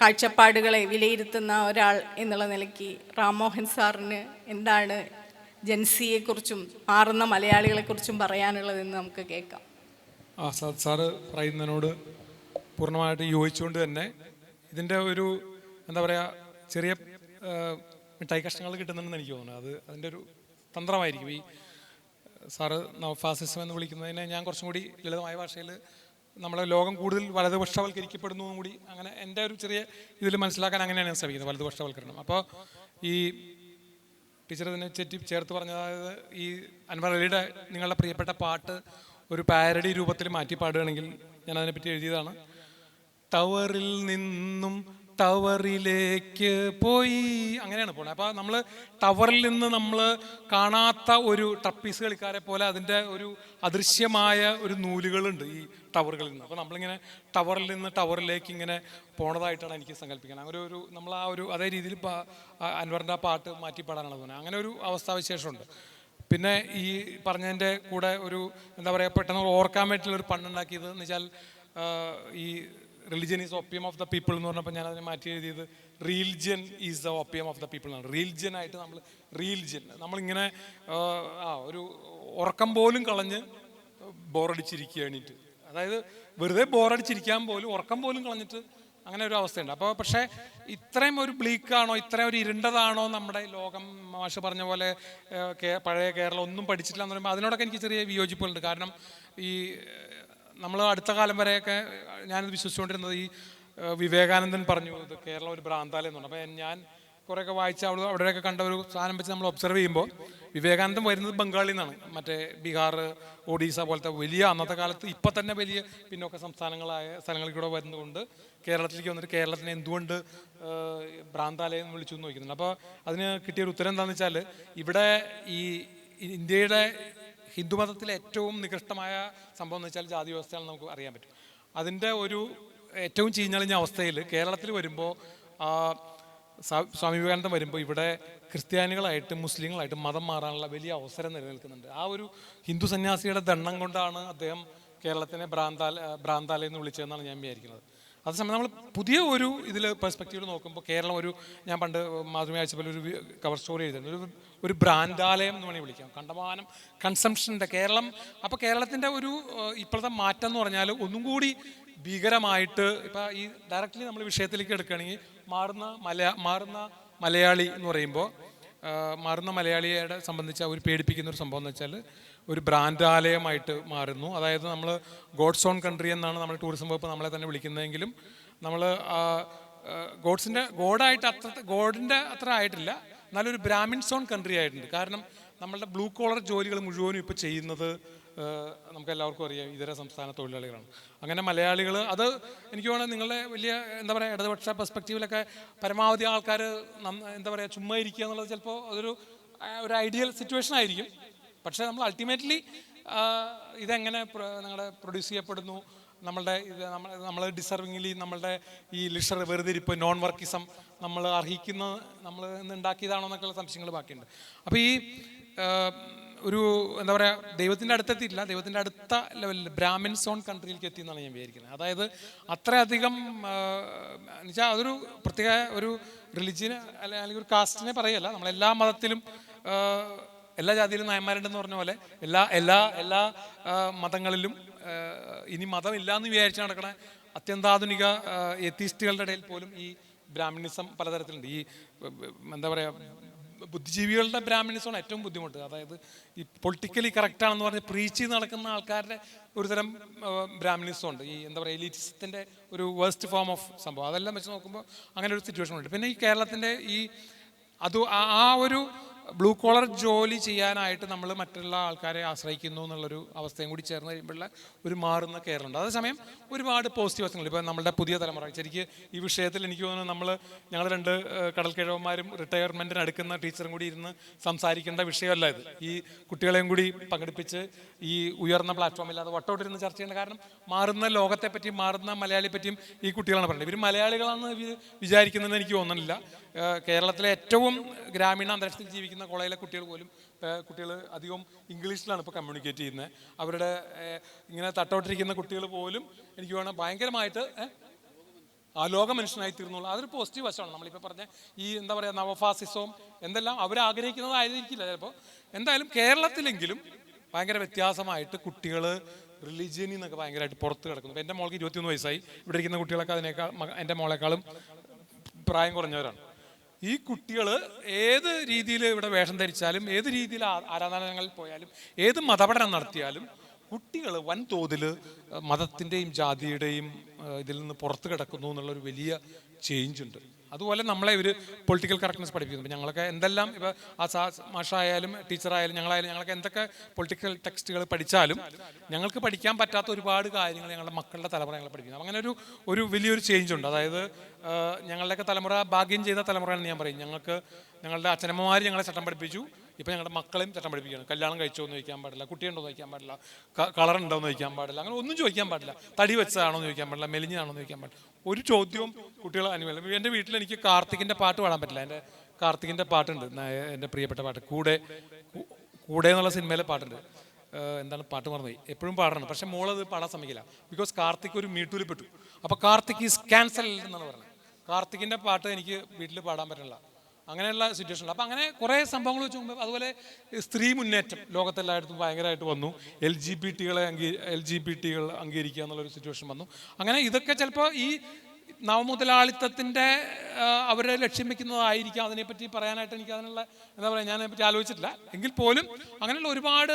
Speaker 1: കാഴ്ചപ്പാടുകളെ വിലയിരുത്തുന്ന ഒരാൾ എന്നുള്ള നിലയ്ക്ക് റാം മോഹൻ സാറിന് എന്താണ് ജൻസിയെക്കുറിച്ചും മാറുന്ന മലയാളികളെക്കുറിച്ചും പറയാനുള്ളതെന്ന് നമുക്ക് കേൾക്കാം.
Speaker 3: സാറ് പറയുന്നതിനോട് പൂർണ്ണമായിട്ട് യോജിച്ചുകൊണ്ട് തന്നെ ഇതിൻ്റെ ഒരു എന്താ പറയുക ചെറിയ മിഠായി കഷ്ണങ്ങൾ കിട്ടുന്നുണ്ടെന്ന് എനിക്ക് തോന്നുന്നത്. അതിൻ്റെ ഒരു തന്ത്രമായിരിക്കും ഈ സാറ് നവഫാസിസം എന്ന് വിളിക്കുന്നതിനെ ഞാൻ കുറച്ചും കൂടി ലളിതമായ ഭാഷയിൽ നമ്മളെ ലോകം കൂടുതൽ വലതുപക്ഷവൽക്കരിക്കപ്പെടുന്നു കൂടി അങ്ങനെ എൻ്റെ ഒരു ചെറിയ ഇതിൽ മനസ്സിലാക്കാൻ അങ്ങനെയാണ് ഞാൻ ശ്രമിക്കുന്നത്, വലതുപക്ഷവൽക്കരണം. അപ്പോൾ ഈ ടീച്ചർ ഇതിനെ ചേർത്ത് പറഞ്ഞത് ഈ അൻവർ അലിയുടെ നിങ്ങളുടെ പ്രിയപ്പെട്ട പാട്ട് ഒരു പാരഡി രൂപത്തിൽ മാറ്റി പാടുകയാണെങ്കിൽ ഞാൻ അതിനെപ്പറ്റി എഴുതിയതാണ്. ടവറിൽ നിന്നും ടവറിലേക്ക് പോയി, അങ്ങനെയാണ് പോണത്. അപ്പോൾ നമ്മൾ ടവറിൽ നിന്ന് നമ്മൾ കാണാത്ത ഒരു ട്രപ്പീസ് കളിക്കാരെ പോലെ അതിൻ്റെ ഒരു അദൃശ്യമായ ഒരു നൂലുകളുണ്ട് ഈ ടവറുകളിൽ നിന്ന്. അപ്പോൾ നമ്മളിങ്ങനെ ടവറിൽ നിന്ന് ടവറിലേക്ക് ഇങ്ങനെ പോണതായിട്ടാണ് എനിക്ക് സങ്കല്പിക്കുന്നത്. അങ്ങനെ ഒരു നമ്മൾ ആ ഒരു അതേ രീതിയിൽ അൻവറിൻ്റെ ആ പാട്ട് മാറ്റി പാടാനാണ് തോന്നുന്നത്. അങ്ങനെ ഒരു അവസ്ഥാവിശേഷമുണ്ട്. പിന്നെ ഈ പറഞ്ഞതിൻ്റെ കൂടെ ഒരു എന്താ പറയുക പെട്ടെന്ന് ഓർക്കാൻ വേണ്ടിയിട്ടുള്ളൊരു പണ്ടുണ്ടാക്കിയത് എന്ന് വെച്ചാൽ ഈ religion is opium of the people എന്ന് പറഞ്ഞപ്പോൾ ഞാൻ അതിനെ മാറ്റി എഴുതിയത് religion is the opium of the people എന്നാണ്. റീലിജിയനായിട്ട് നമ്മളിങ്ങനെ ഒരു ഉറക്കം പോലും കളഞ്ഞ് ബോറടിച്ചിരിക്കുകയാണിട്ട്, അതായത് വെറുതെ ബോറടിച്ചിരിക്കാൻ പോലും ഉറക്കം പോലും കളഞ്ഞിട്ട് അങ്ങനെ ഒരു അവസ്ഥയുണ്ട്. അപ്പോൾ പക്ഷേ ഇത്രയും ഒരു ബ്ലീക്കാണോ ഇത്രയും ഒരു ഇരുണ്ടതാണോ നമ്മുടെ ലോകം? മാഷ് പറഞ്ഞ പോലെ പഴയ കേരളം ഒന്നും പഠിച്ചിട്ടില്ല എന്ന് പറയുമ്പോൾ അതിനോടൊക്കെ എനിക്ക് ചെറിയ വിയോജിപ്പുകളുണ്ട്. കാരണം ഈ നമ്മൾ അടുത്ത കാലം വരെയൊക്കെ ഞാനിത് വിശ്വസിച്ചുകൊണ്ടിരുന്നത് ഈ വിവേകാനന്ദൻ പറഞ്ഞു ഇത് കേരളം ഒരു ഭ്രാന്താലയം എന്ന് പറഞ്ഞു. അപ്പോൾ ഞാൻ കുറേയൊക്കെ വായിച്ച് അവിടെയൊക്കെ കണ്ട ഒരു സാധനം വെച്ച് നമ്മൾ ഒബ്സർവ് ചെയ്യുമ്പോൾ വിവേകാനന്ദൻ വരുന്നത് ബംഗാളിൽ നിന്നാണ്. മറ്റേ ബീഹാർ, ഒഡീസ പോലത്തെ വലിയ അന്നത്തെ കാലത്ത് ഇപ്പം തന്നെ വലിയ പിന്നോക്ക സംസ്ഥാനങ്ങളായ സ്ഥലങ്ങളിൽ കൂടെ വരുന്നതുകൊണ്ട് കേരളത്തിലേക്ക് വന്നിട്ട് കേരളത്തിനെ എന്തുകൊണ്ട് ഭ്രാന്താലയം എന്ന് വിളിച്ചു എന്ന് ചോദിക്കുന്നുണ്ട്. അപ്പോൾ അതിന് കിട്ടിയൊരു ഉത്തരം എന്താണെന്ന് വെച്ചാൽ ഇവിടെ ഈ ഇന്ത്യയുടെ ഹിന്ദുമതത്തിലെ ഏറ്റവും നികൃഷ്ടമായ സംഭവം എന്ന് വെച്ചാൽ ജാതി വ്യവസ്ഥയാണെന്ന് നമുക്ക് അറിയാൻ പറ്റും. അതിൻ്റെ ഒരു ഏറ്റവും ചീഞ്ഞളിഞ്ഞ അവസ്ഥയിൽ കേരളത്തിൽ വരുമ്പോൾ സ്വാമി വിവേകാനന്ദൻ വരുമ്പോൾ ഇവിടെ ക്രിസ്ത്യാനികളായിട്ട് മുസ്ലിങ്ങളായിട്ട് മതം മാറാനുള്ള വലിയ അവസരം നിലനിൽക്കുന്നുണ്ട്. ആ ഒരു ഹിന്ദു സന്യാസിയുടെ ദണ്ണം കൊണ്ടാണ് അദ്ദേഹം കേരളത്തിനെ ഭ്രാന്താലയം എന്ന് വിളിച്ചതെന്നാണ് ഞാൻ വിചാരിക്കുന്നത്. അതേസമയം നമ്മൾ പുതിയ ഒരു ഇതിൽ പെർസ്പെക്റ്റീവിൽ നോക്കുമ്പോൾ കേരളം ഞാൻ പണ്ട് മാതൃഭൂമി ആഴ്ചയിൽ ഒരു കവർ സ്റ്റോറി എഴുതുന്നത് ഒരു ബ്രാൻഡാലയം എന്ന് വേണമെങ്കിൽ വിളിക്കാം. കണ്ടമാനം കൺസംഷൻ്റെ കേരളം. അപ്പോൾ കേരളത്തിൻ്റെ ഒരു ഇപ്പോഴത്തെ മാറ്റം എന്ന് പറഞ്ഞാൽ ഒന്നും കൂടി ഭീകരമായിട്ട് ഇപ്പോൾ ഈ ഡയറക്റ്റ്ലി നമ്മൾ വിഷയത്തിലേക്ക് എടുക്കുകയാണെങ്കിൽ മാറുന്ന മലയാളി എന്ന് പറയുമ്പോൾ മാറുന്ന മലയാളിയെ സംബന്ധിച്ച ഒരു പേടിപ്പിക്കുന്ന ഒരു സംഭവം എന്ന് വെച്ചാൽ ഒരു ബ്രാൻഡാലയമായിട്ട് മാറുന്നു. അതായത് നമ്മൾ ഗോഡ്സ് ഓൺ കൺട്രി എന്നാണ് നമ്മൾ ടൂറിസം വകുപ്പ് നമ്മളെ തന്നെ വിളിക്കുന്നതെങ്കിലും നമ്മൾ ഗോഡിൻ്റെ അത്ര ആയിട്ടില്ല, എന്നാലും ഒരു ബ്രാഹ്മിൻസ് ഓൺ കൺട്രി ആയിട്ടുണ്ട്. കാരണം നമ്മളുടെ ബ്ലൂ കോളർ ജോലികൾ മുഴുവനും ഇപ്പോൾ ചെയ്യുന്നത് നമുക്ക് എല്ലാവർക്കും അറിയാം ഇതര സംസ്ഥാന തൊഴിലാളികളാണ്. അങ്ങനെ മലയാളികൾ അത് എനിക്ക് തോന്നുന്നത് നിങ്ങളുടെ വലിയ എന്താ പറയുക ഇടതുപക്ഷ പെർസ്പെക്റ്റീവിലൊക്കെ പരമാവധി ആൾക്കാർ എന്താ പറയുക ചുമ്മാ ഇരിക്കുക എന്നുള്ളത് ചിലപ്പോൾ അതൊരു ഐഡിയൽ സിറ്റുവേഷൻ ആയിരിക്കും. പക്ഷേ നമ്മൾ അൾട്ടിമേറ്റ്ലി ഇതെങ്ങനെ നിങ്ങളുടെ പ്രൊഡ്യൂസ് ചെയ്യപ്പെടുന്നു, നമ്മൾ ഡിസർവിംഗ്ലി നമ്മളുടെ ഈ ലിഷർ വെറുതിരിപ്പ് നോൺ വർക്കിസം നമ്മൾ അർഹിക്കുന്ന നമ്മൾ ഉണ്ടാക്കിയതാണോ എന്നൊക്കെയുള്ള സംശയങ്ങൾ ബാക്കിയുണ്ട്. അപ്പോൾ ഈ ഒരു എന്താ പറയുക ദൈവത്തിൻ്റെ അടുത്തെത്തിയിട്ടില്ല, ദൈവത്തിൻ്റെ അടുത്ത ലെവലിൽ ബ്രാഹ്മിൻസ് ഓൺ കൺട്രിയിലേക്ക് എത്തി എന്നാണ് ഞാൻ വിചാരിക്കുന്നത്. അതായത് അത്രയധികം എന്നുവെച്ചാൽ അതൊരു പ്രത്യേക ഒരു റിലിജിയന് അല്ലെങ്കിൽ ഒരു കാസ്റ്റിനെ പറയല്ല, നമ്മളെല്ലാ മതത്തിലും എല്ലാ ജാതിയിലും നായന്മാരുണ്ടെന്ന് പറഞ്ഞ പോലെ എല്ലാ മതങ്ങളിലും ഇനി മതമില്ല എന്ന് വിചാരിച്ച് നടക്കണ അത്യന്താധുനിക എത്തീസ്റ്റുകളുടെ ഇടയിൽ പോലും ഈ ബ്രാഹ്മിനിസം പലതരത്തിലുണ്ട്. ഈ എന്താ പറയുക ബുദ്ധിജീവികളുടെ ബ്രാഹ്മിനിസമാണ് ഏറ്റവും ബുദ്ധിമുട്ട്. അതായത് ഈ പൊളിറ്റിക്കലി കറക്റ്റാണെന്ന് പറഞ്ഞ് പ്രീച്ച് ചെയ്ത് നടക്കുന്ന ആൾക്കാരുടെ ഒരു തരം ബ്രാഹ്മിനിസം ഉണ്ട്. ഈ എന്താ പറയുക എലീറ്റിസത്തിൻ്റെ ഒരു വേസ്റ്റ് ഫോം ഓഫ് സംഭവം. അതെല്ലാം വെച്ച് നോക്കുമ്പോൾ അങ്ങനെ ഒരു സിറ്റുവേഷൻ ഉണ്ട്. പിന്നെ ഈ കേരളത്തിൻ്റെ ആ ഒരു ബ്ലൂ കോളർ ജോലി ചെയ്യാനായിട്ട് നമ്മൾ മറ്റുള്ള ആൾക്കാരെ ആശ്രയിക്കുന്നു എന്നുള്ളൊരു അവസ്ഥയും കൂടി ചേർന്ന് കഴിയുമ്പോഴുള്ള ഒരു മാറുന്ന കേരളമുണ്ട്. അതേസമയം ഒരുപാട് പോസിറ്റീവ് വശങ്ങൾ ഇപ്പോൾ നമ്മുടെ പുതിയ തലമുറ ശരിക്കും ഈ വിഷയത്തിൽ എനിക്ക് തോന്നുന്നു ഞങ്ങൾ രണ്ട് കടൽക്കിഴവന്മാരും റിട്ടയർമെൻറ്റിന് അടുക്കുന്ന ടീച്ചറും കൂടി ഇരുന്ന് സംസാരിക്കേണ്ട വിഷയമല്ല ഇത്. ഈ കുട്ടികളെയും കൂടി പങ്കെടുപ്പിച്ച് ഈ ഉയർന്ന പ്ലാറ്റ്ഫോമില്ലാതെ വട്ടോട്ടിരുന്ന് ചർച്ച ചെയ്യേണ്ട. കാരണം മാറുന്ന ലോകത്തെപ്പറ്റിയും മാറുന്ന മലയാളിയെ പറ്റിയും ഈ കുട്ടികളാണ് പറയുന്നത്. ഇവർ മലയാളികളാണെന്ന് വിചാരിക്കുന്നതെന്ന് എനിക്ക് തോന്നുന്നില്ല. കേരളത്തിലെ ഏറ്റവും ഗ്രാമീണ അന്തരീക്ഷത്തിൽ ജീവിക്കുന്ന കോളേജിലെ കുട്ടികൾ അധികം ഇംഗ്ലീഷിലാണ് ഇപ്പോൾ കമ്മ്യൂണിക്കേറ്റ് ചെയ്യുന്നത്. അവരുടെ ഇങ്ങനെ തട്ടോട്ടിരിക്കുന്ന കുട്ടികൾ പോലും എനിക്ക് വേണം ഭയങ്കരമായിട്ട് ലോക മനുഷ്യനായി തീർന്നുള്ളൂ. അതൊരു പോസിറ്റീവ് വശമാണ്. നമ്മളിപ്പോൾ പറഞ്ഞ ഈ എന്താ പറയുക നവഫാസിസവും എന്തെല്ലാം അവരാഗ്രഹിക്കുന്നതായിരിക്കില്ല ചിലപ്പോൾ. എന്തായാലും കേരളത്തിലെങ്കിലും ഭയങ്കര വ്യത്യാസമായിട്ട് കുട്ടികൾ റിലീജിയനിൽ നിന്നൊക്കെ ഭയങ്കരമായിട്ട് പുറത്ത് കിടക്കുന്നു. ഇപ്പോൾ എൻ്റെ മോൾക്ക് 21 വയസ്സായി. ഇവിടെ ഇരിക്കുന്ന കുട്ടികളൊക്കെ അതിനേക്കാൾ എൻ്റെ മോളെക്കാളും പ്രായം കുറഞ്ഞവരാണ്. ഈ കുട്ടികൾ ഏത് രീതിയിൽ ഇവിടെ വേഷം ധരിച്ചാലും, ഏത് രീതിയിൽ ആരാധനാലയങ്ങളിൽ പോയാലും, ഏത് മതപഠനം നടത്തിയാലും കുട്ടികൾ വൻതോതിൽ മതത്തിൻ്റെയും ജാതിയുടെയും ഇതിൽ നിന്ന് പുറത്ത് കിടക്കുന്നു എന്നുള്ളൊരു വലിയ ചേഞ്ച് ഉണ്ട്. അതുപോലെ നമ്മളെ ഒരു പൊളിറ്റിക്കൽ കറക്റ്റ്നെസ് പഠിപ്പിക്കുന്നു. ഇപ്പോൾ ഞങ്ങളൊക്കെ എന്തെല്ലാം ഇപ്പോൾ മാഷായാലും ടീച്ചറായാലും ഞങ്ങളൊക്കെ എന്തൊക്കെ പൊളിറ്റിക്കൽ ടെക്സ്റ്റുകൾ പഠിച്ചാലും ഞങ്ങൾക്ക് പഠിക്കാൻ പറ്റാത്ത ഒരുപാട് കാര്യങ്ങൾ ഞങ്ങളുടെ മക്കളുടെ തലമുറ ഞങ്ങളെ പഠിക്കുന്നു. അങ്ങനെ ഒരു വലിയൊരു ചേഞ്ച് ഉണ്ട്. അതായത് ഞങ്ങളുടെയൊക്കെ തലമുറ ഭാഗ്യം ചെയ്ത തലമുറയാണെന്ന് ഞാൻ പറയും. ഞങ്ങളുടെ അച്ഛനമ്മമാർ ഞങ്ങളെ ചട്ടം പഠിപ്പിച്ചു. ഇപ്പോൾ ഞങ്ങളുടെ മക്കളെയും ചട്ടം പഠിപ്പിക്കുകയാണ്. കല്യാണം കഴിച്ചോ എന്ന് ചോദിക്കാൻ പാടില്ല, കുട്ടിയുണ്ടോ എന്ന് ചോദിക്കാൻ പാടില്ല, കളർ ഉണ്ടോ എന്ന് ചോദിക്കാൻ പാടില്ല, അങ്ങനെ ഒന്നും ചോദിക്കാൻ പാടില്ല. തടി വെച്ചതാണോ എന്ന് ചോദിക്കാൻ പാടില്ല, മെലിഞ്ഞതാണോ എന്ന് ചോദിക്കാൻ പാടില്ല. ഒരു ചോദ്യവും കുട്ടികൾ അനുവദില്ല. എൻ്റെ വീട്ടിൽ എനിക്ക് കാർത്തികിൻ്റെ പാട്ട് പാടാൻ പറ്റില്ല. എൻ്റെ കാർത്തികിൻ്റെ പാട്ടുണ്ട്, എൻ്റെ പ്രിയപ്പെട്ട പാട്ട് കൂടെ എന്നുള്ള സിനിമയിലെ പാട്ടുണ്ട്. എന്താണ് പാട്ട് മറന്നുപോയി, എപ്പോഴും പാടണം. പക്ഷേ മോളത് പാടാൻ സമ്മതിക്കില്ല. ബിക്കോസ് കാർത്തിക് ഒരു മീറ്റൂരിൽ പെട്ടു. അപ്പോൾ കാർത്തിക് ഈസ് ക്യാൻസൽ എന്നാണ് പറയുന്നത്. കാർത്തികിൻ്റെ പാട്ട് എനിക്ക് വീട്ടിൽ പാടാൻ പറ്റില്ല. അങ്ങനെയുള്ള സിറ്റുവേഷൻ. അപ്പം അങ്ങനെ കുറേ സംഭവങ്ങൾ വെച്ച് നോക്കുമ്പോൾ, അതുപോലെ സ്ത്രീ മുന്നേറ്റം ലോകത്തെല്ലായിടത്തും ഭയങ്കരമായിട്ട് വന്നു. എൽ ജി ബി ടികൾ അംഗീകരിക്കുക എന്നുള്ളൊരു സിറ്റുവേഷൻ വന്നു. അങ്ങനെ ഇതൊക്കെ ചിലപ്പോൾ ഈ നവമുതലാളിത്തത്തിൻ്റെ അവരെ ലക്ഷ്യം വെക്കുന്നതായിരിക്കാം. അതിനെപ്പറ്റി പറയാനായിട്ട് എനിക്ക് അതിനുള്ള എന്താ പറയുക, ഞാൻ അതിനെപ്പറ്റി ആലോചിച്ചിട്ടില്ല. എങ്കിൽ പോലും അങ്ങനെയുള്ള ഒരുപാട്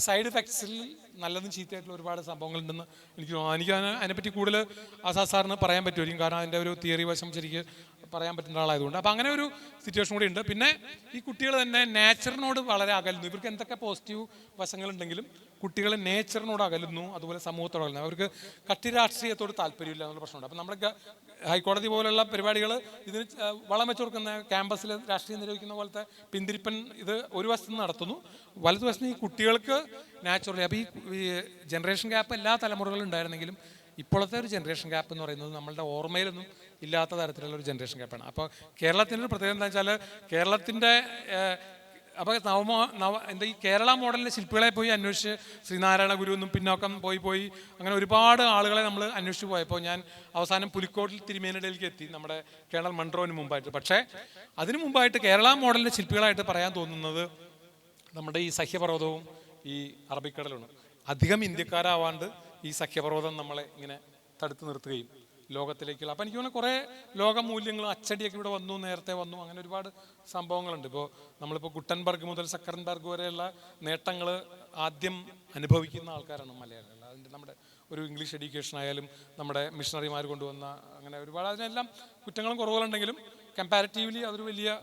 Speaker 3: സൈഡ് എഫക്ട്സിൽ നല്ലതും ചീത്തയായിട്ടുള്ള ഒരുപാട് സംഭവങ്ങളുണ്ടെന്ന് എനിക്ക് തോന്നുന്നു. എനിക്ക് അതിനെപ്പറ്റി കൂടുതൽ ആസാദ് സാറിന് പറയാൻ പറ്റുമായിരിക്കും. കാരണം അതിൻ്റെ ഒരു തിയറി വശം ശരിക്ക് പറയാൻ പറ്റുന്ന ആളായതുകൊണ്ട്. അപ്പം അങ്ങനെ ഒരു സിറ്റുവേഷൻ കൂടി ഉണ്ട്. പിന്നെ ഈ കുട്ടികൾ തന്നെ നേച്ചറിനോട് വളരെ അകലുന്നു. ഇവർക്ക് എന്തൊക്കെ പോസിറ്റീവ് വശങ്ങളുണ്ടെങ്കിലും കുട്ടികൾ നേച്ചറിനോട് അകലുന്നു, അതുപോലെ സമൂഹത്തോട് അകലുന്നു. അവർക്ക് കട്ടി രാഷ്ട്രീയത്തോട് താല്പര്യമില്ല എന്നുള്ള പ്രശ്നമുണ്ട്. അപ്പം നമ്മുടെ ഹൈക്കോടതി പോലുള്ള പരിപാടികൾ ഇതിന് വളം വെച്ച് കൊടുക്കുന്ന ക്യാമ്പസിൽ രാഷ്ട്രീയം നിരോധിക്കുന്ന പോലത്തെ പിന്തിരിപ്പൻ ഇത് ഒരു വശത്ത് നടത്തുന്നു. വലതുവശത്ത് ഈ കുട്ടികൾക്ക് നാച്ചുറലി. അപ്പോൾ ഈ ജനറേഷൻ ഗ്യാപ്പ് എല്ലാ തലമുറകളും ഉണ്ടായിരുന്നെങ്കിലും ഇപ്പോഴത്തെ ഒരു ജനറേഷൻ ഗ്യാപ്പ് എന്ന് പറയുന്നത് നമ്മളുടെ ഓർമ്മയിലൊന്നും ഇല്ലാത്ത തരത്തിലുള്ള ഒരു ജനറേഷൻ ഗ്യാപ്പാണ്. അപ്പോൾ കേരളത്തിൻ്റെ ഒരു പ്രത്യേകത എന്താ വെച്ചാൽ കേരളത്തിൻ്റെ അപ്പോൾ എന്താ ഈ കേരള മോഡലിൻ്റെ ശില്പികളെ പോയി അന്വേഷിച്ച് ശ്രീനാരായണ ഗുരു എന്നും പിന്നോക്കം പോയി അങ്ങനെ ഒരുപാട് ആളുകളെ നമ്മൾ അന്വേഷിച്ച് പോയപ്പോൾ ഞാൻ അവസാനം പുലിക്കോട്ടിൽ തിരുമേനിടയിലേക്ക് എത്തി, നമ്മുടെ കേണൽ മൺട്രോന് മുമ്പായിട്ട്. പക്ഷേ അതിനു മുമ്പായിട്ട് കേരള മോഡലിൻ്റെ ശില്പികളായിട്ട് പറയാൻ തോന്നുന്നത് നമ്മുടെ ഈ സഹ്യപർവ്വതവും ഈ അറബിക്കടലുമാണ്. അധികം ഇന്ത്യക്കാരാവാണ്ട് ഈ സഖ്യപർവ്വതം നമ്മളെ ഇങ്ങനെ തടുത്തു നിർത്തുകയും ലോകത്തിലേക്കുള്ള. അപ്പം എനിക്ക് തോന്നുന്നു കുറേ ലോകമൂല്യങ്ങളും അച്ചടിയൊക്കെ ഇവിടെ വന്നു, നേരത്തെ വന്നു. അങ്ങനെ ഒരുപാട് സംഭവങ്ങളുണ്ട്. ഇപ്പോൾ നമ്മളിപ്പോൾ ഗുട്ടൻബർഗ് മുതൽ സക്കർബർഗ് വരെയുള്ള നേട്ടങ്ങൾ ആദ്യം അനുഭവിക്കുന്ന ആൾക്കാരാണ് മലയാളികൾ. അതിൻ്റെ നമ്മുടെ ഒരു ഇംഗ്ലീഷ് എഡ്യൂക്കേഷൻ ആയാലും നമ്മുടെ മിഷണറിമാർ കൊണ്ടുവന്ന അങ്ങനെ ഒരുപാട് അതിനെല്ലാം കുറ്റങ്ങളും കുറവുകളുണ്ടെങ്കിലും കമ്പാരിറ്റീവ്ലി അതൊരു വലിയ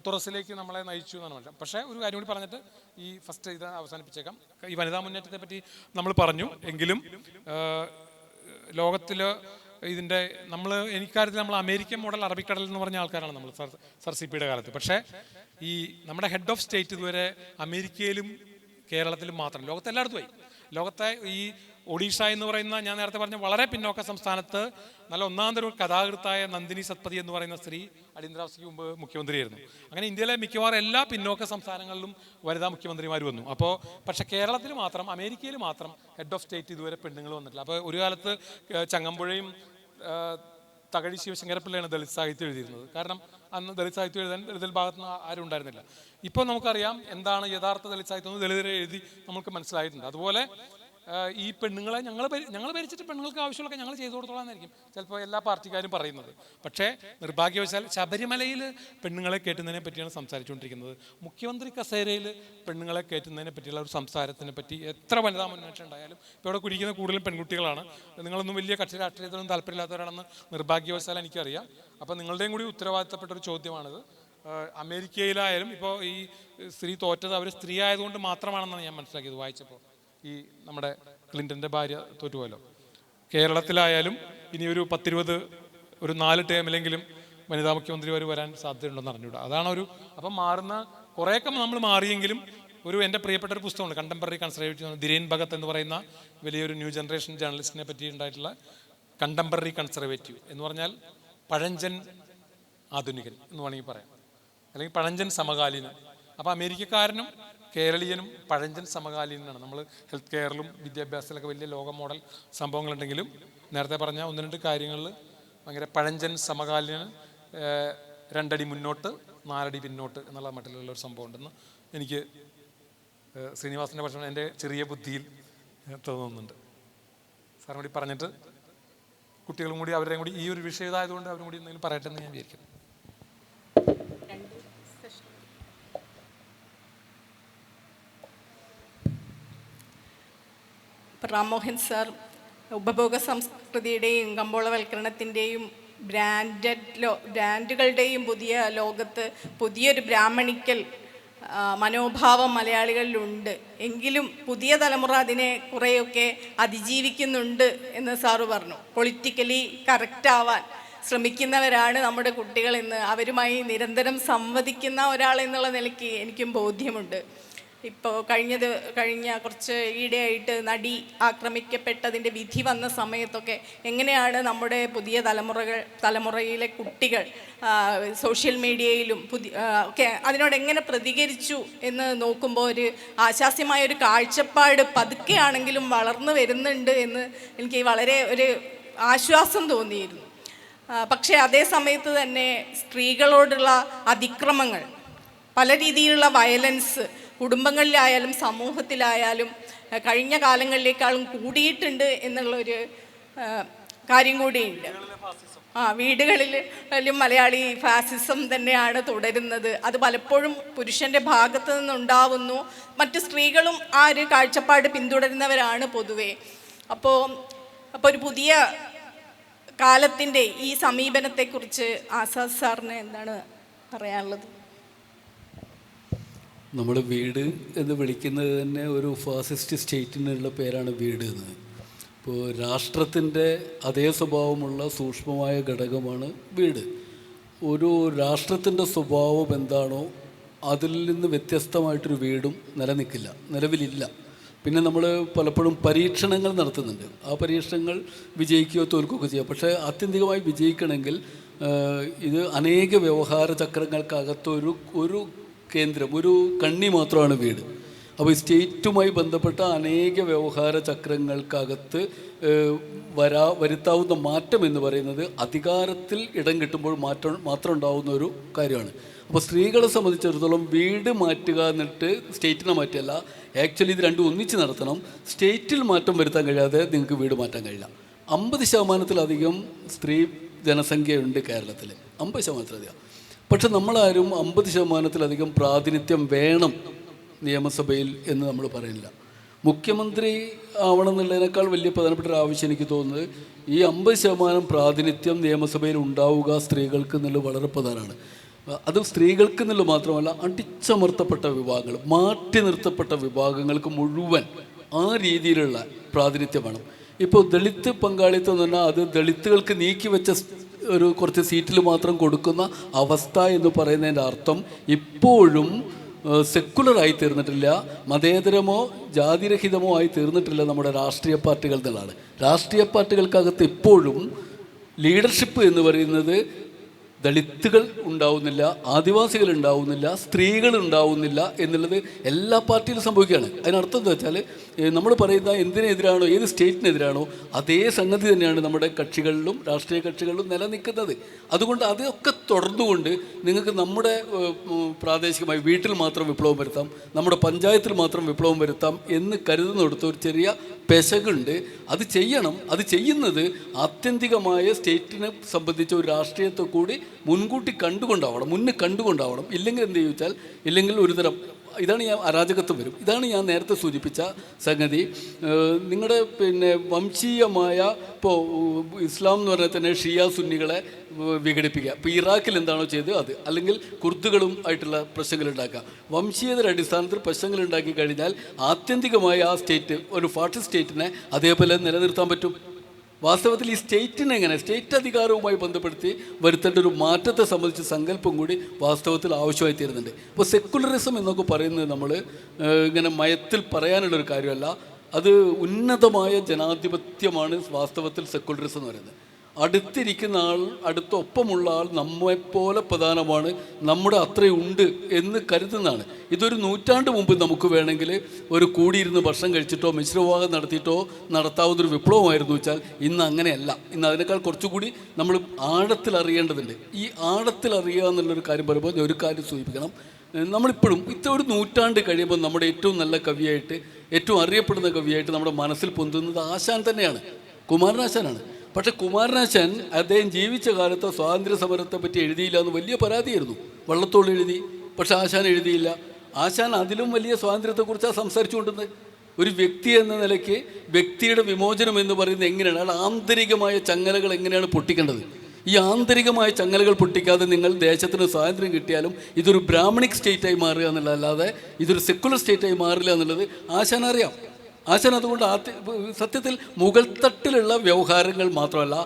Speaker 3: തുറസിലേക്ക് നമ്മളെ നയിച്ചു എന്നാണ് പറഞ്ഞത്. പക്ഷേ ഒരു കാര്യം കൂടി പറഞ്ഞിട്ട് ഈ ഫസ്റ്റ് ഇത് അവസാനിപ്പിച്ചേക്കാം. ഈ വനിതാ മുന്നേറ്റത്തെ പറ്റി നമ്മൾ പറഞ്ഞു എങ്കിലും ലോകത്തിൽ ഇതിൻ്റെ എനിക്കാര്യത്തിൽ നമ്മൾ അമേരിക്കൻ മോഡൽ അറബിക്കടൽ എന്ന് പറഞ്ഞ ആൾക്കാരാണ് നമ്മൾ സർ സി പിയുടെ കാലത്ത്. പക്ഷേ ഈ നമ്മുടെ ഹെഡ് ഓഫ് സ്റ്റേറ്റ് ഇതുവരെ അമേരിക്കയിലും കേരളത്തിലും മാത്രം, ലോകത്തെല്ലായിടത്തും ആയി. ലോകത്തെ ഈ ഒഡീഷ എന്ന് പറയുന്ന ഞാൻ നേരത്തെ പറഞ്ഞ വളരെ പിന്നോക്ക സംസ്ഥാനത്ത് നല്ല ഒന്നാം തരം കഥാകൃത്തായ നന്ദിനി സത്പതി എന്ന് പറയുന്ന സ്ത്രീ അടിയന്തരാവസ്ഥയ്ക്ക് മുമ്പ് മുഖ്യമന്ത്രിയായിരുന്നു. അങ്ങനെ ഇന്ത്യയിലെ മിക്കവാറും എല്ലാ പിന്നോക്ക സംസ്ഥാനങ്ങളിലും വനിതാ മുഖ്യമന്ത്രിമാർ വന്നു. പക്ഷേ കേരളത്തിൽ മാത്രം, അമേരിക്കയിൽ മാത്രം ഹെഡ് ഓഫ് സ്റ്റേറ്റ് ഇതുവരെ പെണ്ണുങ്ങൾ വന്നിട്ടില്ല. അപ്പോൾ ഒരു കാലത്ത് ചങ്ങമ്പുഴയും തകഴി ശിവശങ്കരപ്പിള്ളയാണ് ദളിത് സാഹിത്യം എഴുതിയിരുന്നത്. കാരണം അന്ന് ദളിത് സാഹിത്യം എഴുതാൻ ദളിത് ഭാഗത്ത് നിന്ന് ആരും ഉണ്ടായിരുന്നില്ല. ഇപ്പോൾ നമുക്കറിയാം എന്താണ് യഥാർത്ഥ ദളിത് സാഹിത്യം എന്ന് ദളിതരെ എഴുതി നമുക്ക് മനസ്സിലായിട്ടുണ്ട്. അതുപോലെ ഈ പെണ്ണുങ്ങളെ ഞങ്ങൾ ഭരിച്ചിട്ട് പെണ്ണുങ്ങൾക്ക് ആവശ്യമുള്ളതൊക്കെ ഞങ്ങൾ ചെയ്തു കൊടുത്തോളാന്നായിരിക്കും ചിലപ്പോൾ എല്ലാ പാർട്ടിക്കാരും പറയുന്നത്. പക്ഷേ നിർഭാഗ്യവശാൽ ശബരിമലയിൽ പെണ്ണുങ്ങളെ കയറ്റുന്നതിനെ പറ്റിയാണ് സംസാരിച്ചുകൊണ്ടിരിക്കുന്നത്. മുഖ്യമന്ത്രി കസേരയിൽ പെണ്ണുങ്ങളെ കയറ്റുന്നതിനെ പറ്റിയുള്ള ഒരു സംസാരത്തിനെ പറ്റി എത്ര വനിതാ മുന്നേറ്റം ഉണ്ടായാലും ഇപ്പോൾ ഇവിടെ കുടിക്കുന്ന കൂടുതലും പെൺകുട്ടികളാണ്. നിങ്ങളൊന്നും വലിയ കക്ഷി രാഷ്ട്രീയത്തിനൊന്നും താല്പര്യമില്ലാത്തവരാണെന്ന് നിർഭാഗ്യവശാൽ എനിക്കറിയാം. അപ്പോൾ നിങ്ങളുടെയും കൂടി ഉത്തരവാദിത്തപ്പെട്ടൊരു ചോദ്യമാണിത്. അമേരിക്കയിലായാലും ഇപ്പോൾ ഈ സ്ത്രീ തോറ്റത് അവർ സ്ത്രീ ആയതുകൊണ്ട് മാത്രമാണെന്നാണ് ഞാൻ മനസ്സിലാക്കിയത് വായിച്ചപ്പോൾ. ഈ നമ്മുടെ ക്ലിൻ്റൻ്റെ ഭാര്യ തോറ്റുപോയല്ലോ. കേരളത്തിലായാലും ഇനി ഒരു 4 ടേമിലെങ്കിലും വനിതാ മുഖ്യമന്ത്രിമാർ വരാൻ സാധ്യതയുണ്ടെന്ന് അറിഞ്ഞൂടാ. അതാണ് അപ്പം മാറുന്ന കുറേയൊക്കെ നമ്മൾ മാറിയെങ്കിലും എൻ്റെ പ്രിയപ്പെട്ട ഒരു പുസ്തകമുണ്ട്, കണ്ടംപററി കൺസർവേറ്റീവ്. ധിരേൻ ഭഗത് എന്ന് പറയുന്ന വലിയൊരു ന്യൂ ജനറേഷൻ ജേർണലിസ്റ്റിനെ പറ്റി ഉണ്ടായിട്ടുള്ള കണ്ടംപററി കൺസർവേറ്റീവ് എന്ന് പറഞ്ഞാൽ പഴഞ്ചൻ ആധുനികൻ എന്ന് വേണമെങ്കിൽ പറയാം, അല്ലെങ്കിൽ പഴഞ്ചൻ സമകാലീനൻ. അപ്പോൾ അമേരിക്കക്കാരനും കേരളീയനും പഴഞ്ചൻ സമകാലീനാണ്. നമ്മൾ ഹെൽത്ത് കെയറിലും വിദ്യാഭ്യാസത്തിലൊക്കെ വലിയ ലോക മോഡൽ സംഭവങ്ങളുണ്ടെങ്കിലും നേരത്തെ പറഞ്ഞ 1-2 കാര്യങ്ങളിൽ ഭയങ്കര പഴഞ്ചൻ സമകാലീന, 2 അടി മുന്നോട്ട് 4 അടി പിന്നോട്ട് എന്നുള്ള മട്ടിലുള്ള ഒരു സംഭവം ഉണ്ടെന്ന് എനിക്ക് ശ്രീനിവാസൻ്റെ പക്ഷം എൻ്റെ ചെറിയ ബുദ്ധിയിൽ തോന്നുന്നുണ്ട്. സാറും കൂടി പറഞ്ഞിട്ട് കുട്ടികളും കൂടി അവരെയും കൂടി ഈ ഒരു വിഷയം ഇതായതുകൊണ്ട് അവരും കൂടി എന്തെങ്കിലും പറയട്ടെ എന്ന് ഞാൻ വിചാരിക്കുന്നു.
Speaker 1: റാംമോഹൻ സാർ ഉപഭോഗ സംസ്കൃതിയുടെയും കമ്പോളവൽക്കരണത്തിൻ്റെയും ബ്രാൻഡുകളുടെയും പുതിയ ലോകത്ത് പുതിയൊരു ബ്രാഹ്മണിക്കൽ മനോഭാവം മലയാളികളിലുണ്ട്. എങ്കിലും പുതിയ തലമുറ അതിനെ കുറേയൊക്കെ അതിജീവിക്കുന്നുണ്ട് എന്ന് സാറ് പറഞ്ഞു. പൊളിറ്റിക്കലി കറക്റ്റ് ആവാൻ ശ്രമിക്കുന്നവരാണ് നമ്മുടെ കുട്ടികളെന്ന് അവരുമായി നിരന്തരം സംവദിക്കുന്ന ഒരാൾ എന്നുള്ള നിലയ്ക്ക് എനിക്കും ബോധ്യമുണ്ട്. ഇപ്പോൾ കഴിഞ്ഞ കുറച്ച് ഈയിടെയായിട്ട് നടി ആക്രമിക്കപ്പെട്ടതിൻ്റെ വിധി വന്ന സമയത്തൊക്കെ എങ്ങനെയാണ് നമ്മുടെ പുതിയ തലമുറയിലെ കുട്ടികൾ സോഷ്യൽ മീഡിയയിലും ഒക്കെ അതിനോട് എങ്ങനെ പ്രതികരിച്ചു എന്ന് നോക്കുമ്പോൾ ഒരു ആശാസ്യമായ ഒരു കാഴ്ചപ്പാട് പതുക്കെയാണെങ്കിലും വളർന്നു വരുന്നുണ്ട് എന്ന് എനിക്ക് വളരെ ഒരു ആശ്വാസം തോന്നിയിരുന്നു. പക്ഷേ അതേ സമയത്ത് തന്നെ സ്ത്രീകളോടുള്ള അതിക്രമങ്ങൾ, പല രീതിയിലുള്ള വയലൻസ് കുടുംബങ്ങളിലായാലും സമൂഹത്തിലായാലും കഴിഞ്ഞ കാലങ്ങളിലേക്കാളും കൂടിയിട്ടുണ്ട് എന്നുള്ളൊരു കാര്യം കൂടിയുണ്ട്. വീടുകളിലും മലയാളി ഫാസിസം തന്നെയാണ് തുടരുന്നത്. അത് പലപ്പോഴും പുരുഷൻ്റെ ഭാഗത്തു നിന്നുണ്ടാവുന്നു. മറ്റ് സ്ത്രീകളും ആ ഒരു കാഴ്ചപ്പാട് പിന്തുടരുന്നവരാണ് പൊതുവെ. അപ്പോൾ ഒരു പുതിയ കാലത്തിൻ്റെ ഈ സമീപനത്തെക്കുറിച്ച് ആസാദ് സാറിന് എന്താണ് പറയാനുള്ളത്?
Speaker 2: നമ്മൾ വീട് എന്ന് വിളിക്കുന്നത് തന്നെ ഒരു ഫാസിസ്റ്റ് സ്റ്റേറ്റിനുള്ള പേരാണ് വീട് എന്ന്. ഇപ്പോൾ രാഷ്ട്രത്തിൻ്റെ അതേ സ്വഭാവമുള്ള സൂക്ഷ്മമായ ഘടകമാണ് വീട്. ഒരു രാഷ്ട്രത്തിൻ്റെ സ്വഭാവം എന്താണോ അതിൽ നിന്ന് വ്യത്യസ്തമായിട്ടൊരു വീടും നിലവിലില്ല. പിന്നെ നമ്മൾ പലപ്പോഴും പരീക്ഷണങ്ങൾ നടത്തുന്നുണ്ട്. ആ പരീക്ഷണങ്ങൾ വിജയിക്കുകയോ തോൽക്കുകയോ ചെയ്യാം. പക്ഷേ ആത്യന്തികമായി വിജയിക്കണമെങ്കിൽ ഇത് അനേക വ്യവഹാര ചക്രങ്ങൾക്കകത്തൊരു കേന്ദ്രം, ഒരു കണ്ണി മാത്രമാണ് വീട്. അപ്പോൾ ഈ സ്റ്റേറ്റുമായി ബന്ധപ്പെട്ട അനേക വ്യവഹാര ചക്രങ്ങൾക്കകത്ത് വരുത്താവുന്ന മാറ്റം എന്ന് പറയുന്നത് അധികാരത്തിൽ ഇടം കിട്ടുമ്പോൾ മാത്രം ഉണ്ടാവുന്ന ഒരു കാര്യമാണ്. അപ്പോൾ സ്ത്രീകളെ സംബന്ധിച്ചിടത്തോളം വീട് മാറ്റുക എന്നിട്ട് സ്റ്റേറ്റിനെ മാറ്റിയല്ല, ആക്ച്വലി ഇത് രണ്ടും ഒന്നിച്ച് നടത്തണം. സ്റ്റേറ്റിൽ മാറ്റം വരുത്താൻ കഴിയാതെ നിങ്ങൾക്ക് വീട് മാറ്റാൻ കഴിയില്ല. 50% സ്ത്രീ ജനസംഖ്യയുണ്ട് കേരളത്തിൽ, 50%. പക്ഷെ നമ്മളാരും 50% പ്രാതിനിധ്യം വേണം നിയമസഭയിൽ എന്ന് നമ്മൾ പറയുന്നില്ല. മുഖ്യമന്ത്രി ആവണം എന്നുള്ളതിനേക്കാൾ വലിയ പ്രധാനപ്പെട്ട ഒരു ആവശ്യം എനിക്ക് തോന്നുന്നത് ഈ 50% പ്രാതിനിധ്യം നിയമസഭയിൽ ഉണ്ടാവുക സ്ത്രീകൾക്ക് എന്നുള്ളത് വളരെ പ്രധാനമാണ്. അത് സ്ത്രീകൾക്ക് എന്നുള്ളത് മാത്രമല്ല, അടിച്ചമർത്തപ്പെട്ട വിഭാഗങ്ങൾ, മാറ്റി നിർത്തപ്പെട്ട വിഭാഗങ്ങൾക്ക് മുഴുവൻ ആ രീതിയിലുള്ള പ്രാതിനിധ്യം വേണം. ഇപ്പോൾ ദളിത് പങ്കാളിത്തം എന്ന് പറഞ്ഞാൽ അത് ദളിത്തുകൾക്ക് നീക്കിവെച്ച ഒരു കുറച്ച് സീറ്റിൽ മാത്രം കൊടുക്കുന്ന അവസ്ഥ എന്ന് പറയുന്നതിൻ്റെ അർത്ഥം ഇപ്പോഴും സെക്കുലറായി തീർന്നിട്ടില്ല, മതേതരമോ ജാതിരഹിതമോ ആയി തീർന്നിട്ടില്ല നമ്മുടെ രാഷ്ട്രീയ പാർട്ടികൾ എന്നുള്ളതാണ്. രാഷ്ട്രീയ പാർട്ടികൾക്കകത്ത് ഇപ്പോഴും ലീഡർഷിപ്പ് എന്ന് പറയുന്നത് ദളിത്തുകൾ ഉണ്ടാവുന്നില്ല, ആദിവാസികൾ ഉണ്ടാവുന്നില്ല, സ്ത്രീകൾ ഉണ്ടാവുന്നില്ല എന്നുള്ളത് എല്ലാ പാർട്ടിയിലും സംഭവിക്കുകയാണ്. അതിനർത്ഥം എന്താ വെച്ചാൽ നമ്മൾ പറയുന്ന എന്തിനെതിരാണോ, ഏത് സ്റ്റേറ്റിനെതിരാണോ അതേ സംഗതി തന്നെയാണ് നമ്മുടെ കക്ഷികളിലും രാഷ്ട്രീയ കക്ഷികളിലും നിലനിൽക്കുന്നത്. അതുകൊണ്ട് അതൊക്കെ തുടർന്നുകൊണ്ട് നിങ്ങൾക്ക് നമ്മുടെ പ്രാദേശികമായി വീട്ടിൽ മാത്രം വിപ്ലവം വരുത്താം, നമ്മുടെ പഞ്ചായത്തിൽ മാത്രം വിപ്ലവം വരുത്താം എന്ന് കരുതുന്നിടത്ത് ഒരു ചെറിയ പെശകുണ്ട്. അത് ചെയ്യണം. അത് ചെയ്യുന്നത് ആത്യന്തികമായ സ്റ്റേറ്റിനെ സംബന്ധിച്ച ഒരു രാഷ്ട്രീയത്തെ കൂടി മുൻകൂട്ടി കണ്ടുകൊണ്ടാവണം. ഇല്ലെങ്കിൽ എന്ത് ചോദിച്ചാൽ, ഇല്ലെങ്കിൽ ഒരുതരം ഇതാണ് അരാജകത്വം വരും. ഇതാണ് ഞാൻ നേരത്തെ സൂചിപ്പിച്ച സംഗതി. നിങ്ങളുടെ വംശീയമായ ഇപ്പോൾ ഇസ്ലാം എന്ന് പറഞ്ഞാൽ തന്നെ ഷിയ സുന്നികളെ വിഘടിപ്പിക്കുക. ഇപ്പോൾ ഇറാഖിൽ എന്താണോ ചെയ്തത് അത്, അല്ലെങ്കിൽ കുർദുകളും ആയിട്ടുള്ള പ്രശ്നങ്ങൾ ഉണ്ടാക്കുക. വംശീയതയുടെ അടിസ്ഥാനത്തിൽ പ്രശ്നങ്ങൾ ഉണ്ടാക്കി കഴിഞ്ഞാൽ ആത്യന്തികമായ ആ സ്റ്റേറ്റ്, ഒരു ഫാഷിസ്റ്റ് സ്റ്റേറ്റിനെ അതേപോലെ നിലനിർത്താൻ പറ്റും. വാസ്തവത്തിൽ ഈ സ്റ്റേറ്റിനെ എങ്ങനെ സ്റ്റേറ്റ് അധികാരവുമായി ബന്ധപ്പെടുത്തി വരുത്തേണ്ട ഒരു മാറ്റത്തെ സംബന്ധിച്ച് സങ്കല്പം കൂടി വാസ്തവത്തിൽ ആവശ്യമായി തീരുന്നുണ്ട്. അപ്പോൾ സെക്കുലറിസം എന്നൊക്കെ പറയുന്നത് നമ്മൾ ഇങ്ങനെ മയത്തിൽ പറയാനുള്ളൊരു കാര്യമല്ല, അത് ഉന്നതമായ ജനാധിപത്യമാണ് വാസ്തവത്തിൽ സെക്കുലറിസം എന്ന് പറയുന്നത്. അടുത്തിരിക്കുന്ന ആൾ, അടുത്തൊപ്പമുള്ള ആൾ നമ്മെപ്പോലെ പ്രധാനമാണ്, നമ്മുടെ അത്രയുണ്ട് എന്ന് കരുതുന്നതാണ്. ഇതൊരു നൂറ്റാണ്ട് മുമ്പ് നമുക്ക് വേണമെങ്കിൽ ഒരു കൂടിയിരുന്ന് ഭക്ഷണം കഴിച്ചിട്ടോ മിശ്രവിവാഹം നടത്തിയിട്ടോ നടത്താവുന്നൊരു വിപ്ലവമായിരുന്നു വെച്ചാൽ ഇന്ന് അങ്ങനെയല്ല. ഇന്ന് അതിനേക്കാൾ കുറച്ചുകൂടി നമ്മൾ ആഴത്തിൽ അറിയേണ്ടതുണ്ട്. ഈ ആഴത്തിൽ അറിയുക എന്നുള്ളൊരു കാര്യം പറയുമ്പോൾ ഞാൻ ഒരു കാര്യം സൂചിപ്പിക്കണം. നമ്മളിപ്പോഴും ഇത്ര ഒരു നൂറ്റാണ്ട് കഴിയുമ്പോൾ നമ്മുടെ ഏറ്റവും നല്ല കവിയായിട്ട്, ഏറ്റവും അറിയപ്പെടുന്ന കവിയായിട്ട് നമ്മുടെ മനസ്സിൽ പൊന്തുന്നത് ആശാൻ തന്നെയാണ്, കുമാരനാശാനാണ്. പക്ഷേ കുമാരനാശാൻ അദ്ദേഹം ജീവിച്ച കാലത്ത് സ്വാതന്ത്ര്യ സമരത്തെ പറ്റി എഴുതിയില്ല എന്ന് വലിയ പരാതിയായിരുന്നു. വള്ളത്തോൾ എഴുതി, പക്ഷെ ആശാൻ എഴുതിയില്ല. ആശാൻ അതിലും വലിയ സ്വാതന്ത്ര്യത്തെക്കുറിച്ചാണ് സംസാരിച്ചുകൊണ്ടിരുന്നത്. ഒരു വ്യക്തി എന്ന നിലയ്ക്ക് വ്യക്തിയുടെ വിമോചനം എന്ന് പറയുന്നത് എങ്ങനെയാണ്, അയാൾ ആന്തരികമായ ചങ്ങലകൾ എങ്ങനെയാണ് പൊട്ടിക്കേണ്ടത്. ഈ ആന്തരികമായ ചങ്ങലകൾ പൊട്ടിക്കാതെ നിങ്ങൾ ദേശത്തിന് സ്വാതന്ത്ര്യം കിട്ടിയാലും ഇതൊരു ബ്രാഹ്മണിക് സ്റ്റേറ്റായി മാറുക എന്നുള്ളതല്ലാതെ ഇതൊരു സെക്കുലർ സ്റ്റേറ്റായി മാറില്ല എന്നുള്ളത് ആശാൻ അറിയാം. ആശാൻ അതുകൊണ്ട് സത്യത്തിൽ മുകൾ തട്ടിലുള്ള വ്യവഹാരങ്ങൾ മാത്രമല്ല,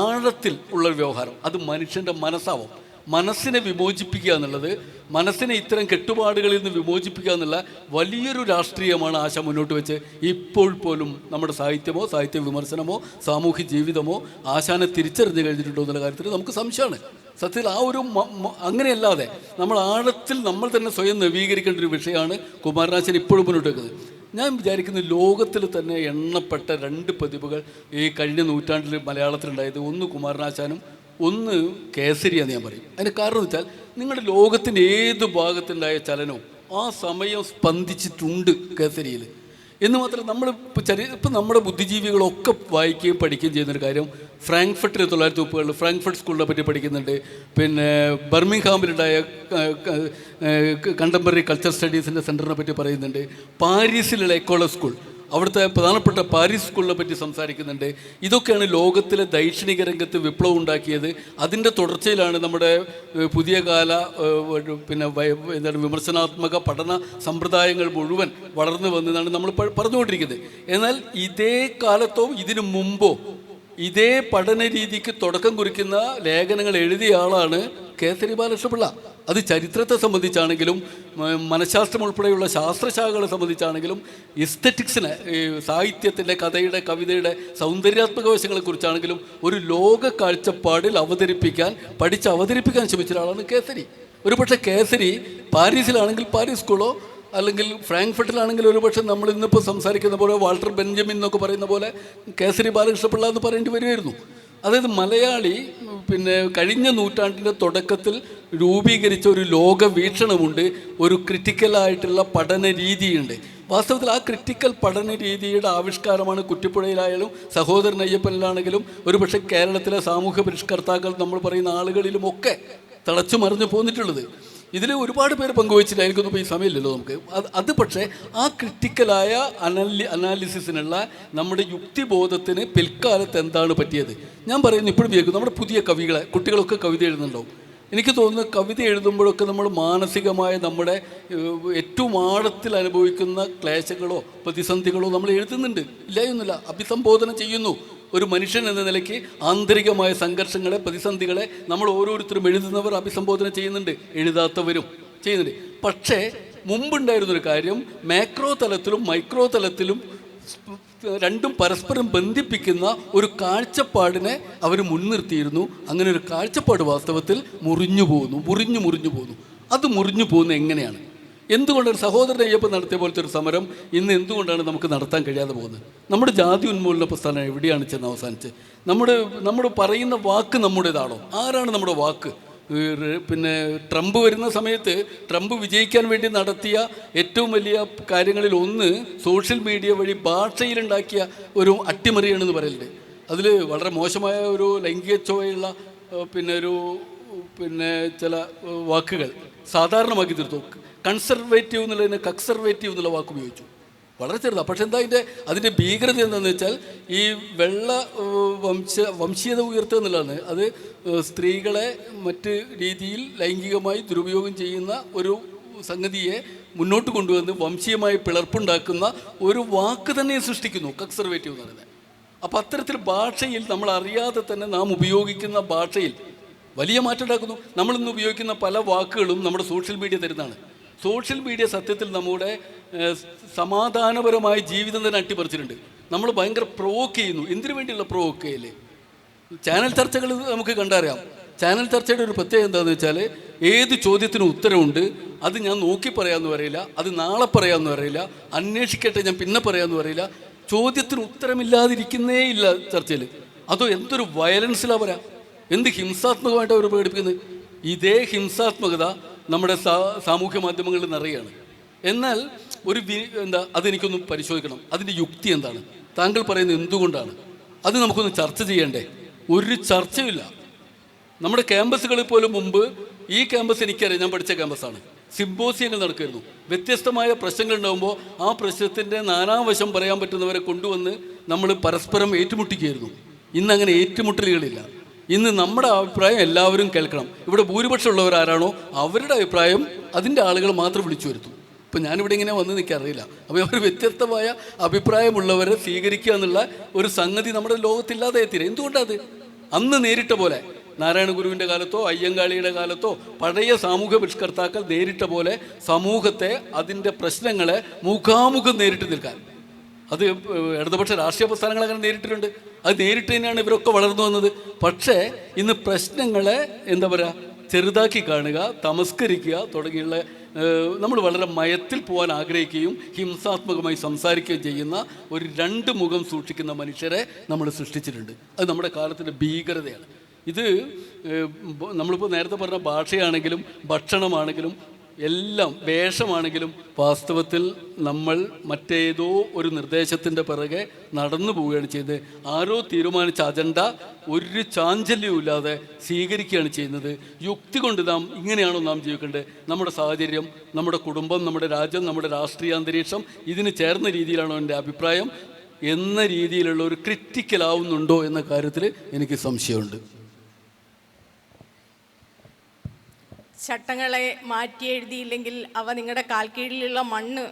Speaker 2: ആഴത്തിൽ ഉള്ള വ്യവഹാരം അത് മനുഷ്യൻ്റെ മനസ്സാവും. മനസ്സിനെ വിമോചിപ്പിക്കുക എന്നുള്ളത്, മനസ്സിനെ ഇത്തരം കെട്ടുപാടുകളിൽ നിന്ന് വിമോചിപ്പിക്കുക എന്നുള്ള വലിയൊരു രാഷ്ട്രീയമാണ് ആശാൻ മുന്നോട്ട് വെച്ച് ഇപ്പോൾ പോലും നമ്മുടെ സാഹിത്യമോ സാഹിത്യ വിമർശനമോ സാമൂഹ്യ ജീവിതമോ ആശാനെ തിരിച്ചറിഞ്ഞു കഴിഞ്ഞിട്ടുണ്ടോ എന്നുള്ള കാര്യത്തിൽ നമുക്ക് സംശയമാണ്. സത്യത്തിൽ ആ ഒരു അങ്ങനെയല്ലാതെ നമ്മൾ ആഴത്തിൽ നമ്മൾ തന്നെ സ്വയം നവീകരിക്കേണ്ട ഒരു വിഷയമാണ് കുമാരനാശാൻ ഇപ്പോഴും മുന്നോട്ട് വെക്കുന്നത്. ഞാൻ വിചാരിക്കുന്നു ലോകത്തിൽ തന്നെ എണ്ണപ്പെട്ട 2 പ്രതിഭകൾ ഈ കഴിഞ്ഞ നൂറ്റാണ്ടിൽ മലയാളത്തിലുണ്ടായത്, ഒന്ന് കുമാരനാശാനും ഒന്ന് കേസരിയാന്ന് ഞാൻ പറയും. അതിന് കാരണം എന്ന് വെച്ചാൽ നിങ്ങളുടെ ലോകത്തിൻ്റെ ഏത് ഭാഗത്തുണ്ടായ ചലനവും ആ സമയം സ്പന്ദിച്ചിട്ടുണ്ട് കേസരിയിൽ എന്ന് മാത്രം. നമ്മൾ ഇപ്പം നമ്മുടെ ബുദ്ധിജീവികളൊക്കെ വായിക്കുകയും പഠിക്കുകയും ചെയ്യുന്നൊരു കാര്യം, ഫ്രാങ്ക്ഫർട്ടിൽ 1930 ഫ്രാങ്ക്ഫർട്ട് സ്കൂളിനെ പറ്റി പഠിക്കുന്നുണ്ട്. പിന്നെ ബർമിംഗ്ഹാമിലുണ്ടായ കണ്ടംപററി കൾച്ചർ സ്റ്റഡീസിൻ്റെ സെൻറ്ററിനെ പറ്റി പറയുന്നുണ്ട്. പാരീസിലുള്ള എക്കോള സ്കൂൾ, അവിടുത്തെ പ്രധാനപ്പെട്ട പാരീസ് സ്കൂളിനെ പറ്റി സംസാരിക്കുന്നുണ്ട്. ഇതൊക്കെയാണ് ലോകത്തിലെ ദൈക്ഷണിക രംഗത്ത് വിപ്ലവം ഉണ്ടാക്കിയത്. അതിൻ്റെ തുടർച്ചയിലാണ് നമ്മുടെ പുതിയ കാല എന്താണ് വിമർശനാത്മക പഠന സമ്പ്രദായങ്ങൾ മുഴുവൻ വളർന്നു വന്നതാണ് നമ്മൾ പറഞ്ഞുകൊണ്ടിരിക്കുന്നത്. എന്നാൽ ഇതേ കാലത്തോ ഇതിനു മുമ്പോ ഇതേ പഠന രീതിക്ക് തുടക്കം കുറിക്കുന്ന ലേഖനങ്ങൾ എഴുതിയ ആളാണ് കേസരി ബാലകൃഷ്ണപിള്ള. അത് ചരിത്രത്തെ സംബന്ധിച്ചാണെങ്കിലും മനഃശാസ്ത്രം ഉൾപ്പെടെയുള്ള ശാസ്ത്രശാഖകളെ സംബന്ധിച്ചാണെങ്കിലും എസ്തെറ്റിക്സിനെ, സാഹിത്യത്തിൻ്റെ, കഥയുടെ, കവിതയുടെ സൗന്ദര്യാത്മക വശങ്ങളെക്കുറിച്ചാണെങ്കിലും ഒരു ലോക കാഴ്ചപ്പാടിൽ അവതരിപ്പിക്കാൻ ശ്രമിച്ച ഒരാളാണ് കേസരി. ഒരുപക്ഷെ കേസരി പാരീസിലാണെങ്കിൽ പാരീസ് സ്കൂളോ അല്ലെങ്കിൽ ഫ്രാങ്ക്ഫർട്ടിലാണെങ്കിൽ ഒരുപക്ഷെ നമ്മൾ ഇന്നിപ്പോൾ സംസാരിക്കുന്ന പോലെ വാൾട്ടർ ബെഞ്ചമിൻ എന്നൊക്കെ പറയുന്ന പോലെ കേസരി ബാലകൃഷ്ണപിള്ള എന്ന് പറയേണ്ടി വരുമായിരുന്നു. അതായത് മലയാളി കഴിഞ്ഞ നൂറ്റാണ്ടിൻ്റെ തുടക്കത്തിൽ രൂപീകരിച്ച ഒരു ലോക വീക്ഷണമുണ്ട്, ഒരു ക്രിറ്റിക്കലായിട്ടുള്ള പഠന രീതിയുണ്ട്. വാസ്തവത്തിൽ ആ ക്രിറ്റിക്കൽ പഠന രീതിയുടെ ആവിഷ്കാരമാണ് കുറ്റിപ്പുഴയിലായാലും സഹോദരൻ അയ്യപ്പനിലാണെങ്കിലും ഒരുപക്ഷെ കേരളത്തിലെ സാമൂഹ്യ പരിഷ്കർത്താക്കൾ നമ്മൾ പറയുന്ന ആളുകളിലുമൊക്കെ തിളച്ചു മറിഞ്ഞു പോന്നിട്ടുള്ളത്. ഇതിൽ ഒരുപാട് പേര് പങ്കുവച്ചിട്ടായിരിക്കും, ഇപ്പോൾ ഈ സമയമില്ലല്ലോ നമുക്ക്. അത് പക്ഷേ ആ ക്രിറ്റിക്കലായ അനാലിസിസിനുള്ള നമ്മുടെ യുക്തിബോധത്തിന് പിൽക്കാലത്ത് എന്താണ് പറ്റിയത് ഞാൻ പറയുന്നു. ഇപ്പോഴും വിചാരിക്കും നമ്മുടെ പുതിയ കുട്ടികളൊക്കെ കവിത എഴുതുന്നുണ്ടാവും. എനിക്ക് തോന്നുന്നു കവിത എഴുതുമ്പോഴൊക്കെ നമ്മൾ മാനസികമായ നമ്മുടെ ഏറ്റവും ആഴത്തിൽ അനുഭവിക്കുന്ന ക്ലേശങ്ങളോ പ്രതിസന്ധികളോ നമ്മൾ എഴുതുന്നുണ്ട്, ഇല്ലായൊന്നുമില്ല, അഭിസംബോധന ചെയ്യുന്നു. ഒരു മനുഷ്യൻ എന്ന നിലയ്ക്ക് ആന്തരികമായ സംഘർഷങ്ങളെ, പ്രതിസന്ധികളെ നമ്മൾ ഓരോരുത്തരും എഴുതുന്നവർ അഭിസംബോധന ചെയ്യുന്നുണ്ട്, എഴുതാത്തവരും ചെയ്യുന്നുണ്ട്. പക്ഷേ മുമ്പുണ്ടായിരുന്നൊരു കാര്യം, മാക്രോ തലത്തിലും മൈക്രോ തലത്തിലും രണ്ടും പരസ്പരം ബന്ധിപ്പിക്കുന്ന ഒരു കാഴ്ചപ്പാടിനെ അവർ മുൻനിർത്തിയിരുന്നു. അങ്ങനെ ഒരു കാഴ്ചപ്പാട് വാസ്തവത്തിൽ മുറിഞ്ഞു പോകുന്നു. അത് മുറിഞ്ഞു പോകുന്നത് എങ്ങനെയാണ്? എന്തുകൊണ്ടാണ് സഹോദരൻ അയ്യപ്പൻ നടത്തിയ പോലത്തെ ഒരു സമരം ഇന്ന് എന്തുകൊണ്ടാണ് നമുക്ക് നടത്താൻ കഴിയാതെ പോകുന്നത്? നമ്മുടെ ജാതി ഉന്മൂലന പ്രസ്ഥാനം എവിടെയാണ് ചെന്ന് അവസാനിച്ച്? നമ്മുടെ പറയുന്ന വാക്ക് നമ്മുടേതാണോ? ആരാണ് നമ്മുടെ വാക്ക്? ട്രംപ് വരുന്ന സമയത്ത് ട്രംപ് വിജയിക്കാൻ വേണ്ടി നടത്തിയ ഏറ്റവും വലിയ കാര്യങ്ങളിൽ ഒന്ന് സോഷ്യൽ മീഡിയ വഴി ഭാഷയിലുണ്ടാക്കിയ ഒരു അട്ടിമറിയാണെന്ന് പറയലുണ്ട്. അതിൽ വളരെ മോശമായ ഒരു ലൈംഗിക ചോയുള്ള ചില വാക്കുകൾ സാധാരണമാക്കി തീർത്തു. കൺസർവേറ്റീവ് എന്നുള്ളതിന് കൺസർവേറ്റീവ് എന്നുള്ള വാക്ക് ഉപയോഗിച്ചു. വളരെ ചെറുതാണ്. പക്ഷെ എന്താ അതിൻ്റെ ഭീകരത എന്താണെന്ന് വെച്ചാൽ ഈ വംശീയത ഉയർത്തുക എന്നുള്ളതാണ്. അത് സ്ത്രീകളെ മറ്റ് രീതിയിൽ ലൈംഗികമായി ദുരുപയോഗം ചെയ്യുന്ന ഒരു സംഗതിയെ മുന്നോട്ട് കൊണ്ടുവന്ന് വംശീയമായി പിളർപ്പുണ്ടാക്കുന്ന ഒരു വാക്ക് തന്നെ സൃഷ്ടിക്കുന്നു, കൺസർവേറ്റീവ് എന്ന് പറയുന്നത്. അപ്പോൾ അത്തരത്തിൽ ഭാഷയിൽ നമ്മൾ അറിയാതെ തന്നെ നാം ഉപയോഗിക്കുന്ന ഭാഷയിൽ വലിയ മാറ്റം ഉണ്ടാക്കുന്നു. നമ്മളിന്ന് ഉപയോഗിക്കുന്ന പല വാക്കുകളും നമ്മുടെ സോഷ്യൽ മീഡിയ തരുന്നതാണ്. സോഷ്യൽ മീഡിയ സത്യത്തിൽ നമ്മുടെ സമാധാനപരമായ ജീവിതം തന്നെ അട്ടിപ്പറിച്ചിട്ടുണ്ട്. നമ്മൾ ഭയങ്കര പ്രൊവോക്ക് ചെയ്യുന്നു. എന്തിനു വേണ്ടിയുള്ള പ്രൊവോക്ക് ചെയ്യല്ലേ? ചാനൽ ചർച്ചകൾ നമുക്ക് കണ്ടറിയാം. ചാനൽ ചർച്ചയുടെ ഒരു പ്രത്യേകത എന്താണെന്ന് വെച്ചാൽ ഏത് ചോദ്യത്തിനും ഉത്തരവുണ്ട്. അത് ഞാൻ നോക്കി പറയാമെന്ന് പറയില്ല, അത് നാളെ പറയാമെന്ന് പറയില്ല, അന്വേഷിക്കട്ടെ ഞാൻ പിന്നെ പറയാമെന്ന് പറയില്ല. ചോദ്യത്തിന് ഉത്തരമില്ലാതിരിക്കുന്നേ ഇല്ല ചർച്ചയിൽ. അതോ എന്തൊരു വയലൻസിലാണ് പറയാം, എന്ത് ഹിംസാത്മകമായിട്ട് അവർ പ്രകടിപ്പിക്കുന്നത്. ഇതേ ഹിംസാത്മകത നമ്മുടെ സാമൂഹ്യ മാധ്യമങ്ങളിൽ നിറയാണ്. എന്നാൽ അതെനിക്കൊന്ന് പരിശോധിക്കണം, അതിൻ്റെ യുക്തി എന്താണ്, താങ്കൾ പറയുന്നത് എന്തുകൊണ്ടാണ്, അത് നമുക്കൊന്ന് ചർച്ച ചെയ്യണ്ടേ? ഒരു ചർച്ചയില്ല. നമ്മുടെ ക്യാമ്പസുകളിൽ പോലും മുമ്പ്, ഈ ക്യാമ്പസ് എനിക്കറിയാം, ഞാൻ പഠിച്ച ക്യാമ്പസാണ്, സിംബോസിയങ്ങൾ നടക്കുമായിരുന്നു. വ്യത്യസ്തമായ പ്രശ്നങ്ങൾ ഉണ്ടാകുമ്പോൾ ആ പ്രശ്നത്തിൻ്റെ നാനാവശം പറയാൻ പറ്റുന്നവരെ കൊണ്ടുവന്ന് നമ്മൾ പരസ്പരം ഏറ്റുമുട്ടിക്കുകയായിരുന്നു. ഇന്നങ്ങനെ ഏറ്റുമുട്ടലുകളില്ല. ഇന്ന് നമ്മുടെ അഭിപ്രായം എല്ലാവരും കേൾക്കണം. ഇവിടെ ഭൂരിപക്ഷം ഉള്ളവരാരാണോ അവരുടെ അഭിപ്രായം അതിൻ്റെ ആളുകൾ മാത്രം വിളിച്ചു വരുത്തും. ഇപ്പം ഞാനിവിടെ ഇങ്ങനെ വന്ന് നിൽക്കറിയില്ല. അപ്പോൾ അവർ വ്യത്യസ്തമായ അഭിപ്രായമുള്ളവരെ സ്വീകരിക്കുക എന്നുള്ള ഒരു സംഗതി നമ്മുടെ ലോകത്തില്ലാതെ തീരെ. എന്തുകൊണ്ടത് അന്ന് നേരിട്ട പോലെ നാരായണ ഗുരുവിൻ്റെ കാലത്തോ അയ്യങ്കാളിയുടെ കാലത്തോ പഴയ സാമൂഹ്യ പരിഷ്കർത്താക്കൾ നേരിട്ട പോലെ സമൂഹത്തെ, അതിൻ്റെ പ്രശ്നങ്ങളെ മുഖാമുഖം നേരിട്ട് നിൽക്കാൻ, അത് ഇടതുപക്ഷ രാഷ്ട്രീയ പ്രസ്ഥാനങ്ങൾ അങ്ങനെ നേരിട്ടിട്ടുണ്ട്. അത് നേരിട്ട് തന്നെയാണ് ഇവരൊക്കെ വളർന്നു വന്നത്. പക്ഷേ ഇന്ന് പ്രശ്നങ്ങളെ ചെറുതാക്കി കാണുക, തമസ്കരിക്കുക തുടങ്ങിയുള്ള നമ്മൾ വളരെ മയത്തിൽ പോകാൻ ആഗ്രഹിക്കുകയും ഹിംസാത്മകമായി സംസാരിക്കുകയും ചെയ്യുന്ന ഒരു രണ്ട് മുഖം സൂക്ഷിക്കുന്ന മനുഷ്യരെ നമ്മൾ സൃഷ്ടിച്ചിട്ടുണ്ട്. അത് നമ്മുടെ കാലത്തിൻ്റെ ഭീകരതയാണ്. ഇത് നമ്മളിപ്പോൾ നേരത്തെ പറഞ്ഞ ഭാഷയാണെങ്കിലും ഭക്ഷണമാണെങ്കിലും എല്ലാം, വേഷമാണെങ്കിലും വാസ്തവത്തിൽ നമ്മൾ മറ്റേതോ ഒരു നിർദ്ദേശത്തിൻ്റെ പിറകെ നടന്നു പോവുകയാണ് ചെയ്തത്. ആരോ തീരുമാനിച്ച അജണ്ട ഒരു ചാഞ്ചല്യവും ഇല്ലാതെ സ്വീകരിക്കുകയാണ് ചെയ്യുന്നത്. യുക്തി കൊണ്ട് ഇങ്ങനെയാണോ നാം ജീവിക്കേണ്ടത്, നമ്മുടെ സാഹചര്യം, നമ്മുടെ കുടുംബം, നമ്മുടെ രാജ്യം, നമ്മുടെ രാഷ്ട്രീയ അന്തരീക്ഷം ഇതിന് ചേർന്ന രീതിയിലാണോ എൻ്റെ അഭിപ്രായം എന്ന രീതിയിലുള്ള ഒരു ക്രിറ്റിക്കലാവുന്നുണ്ടോ എന്ന കാര്യത്തിൽ എനിക്ക് സംശയമുണ്ട്.
Speaker 1: ചട്ടങ്ങളെ മാറ്റി എഴുതിയില്ലെങ്കിൽ അവ നിങ്ങളുടെ കാൽക്കീഴിലുള്ള മണ്ണ്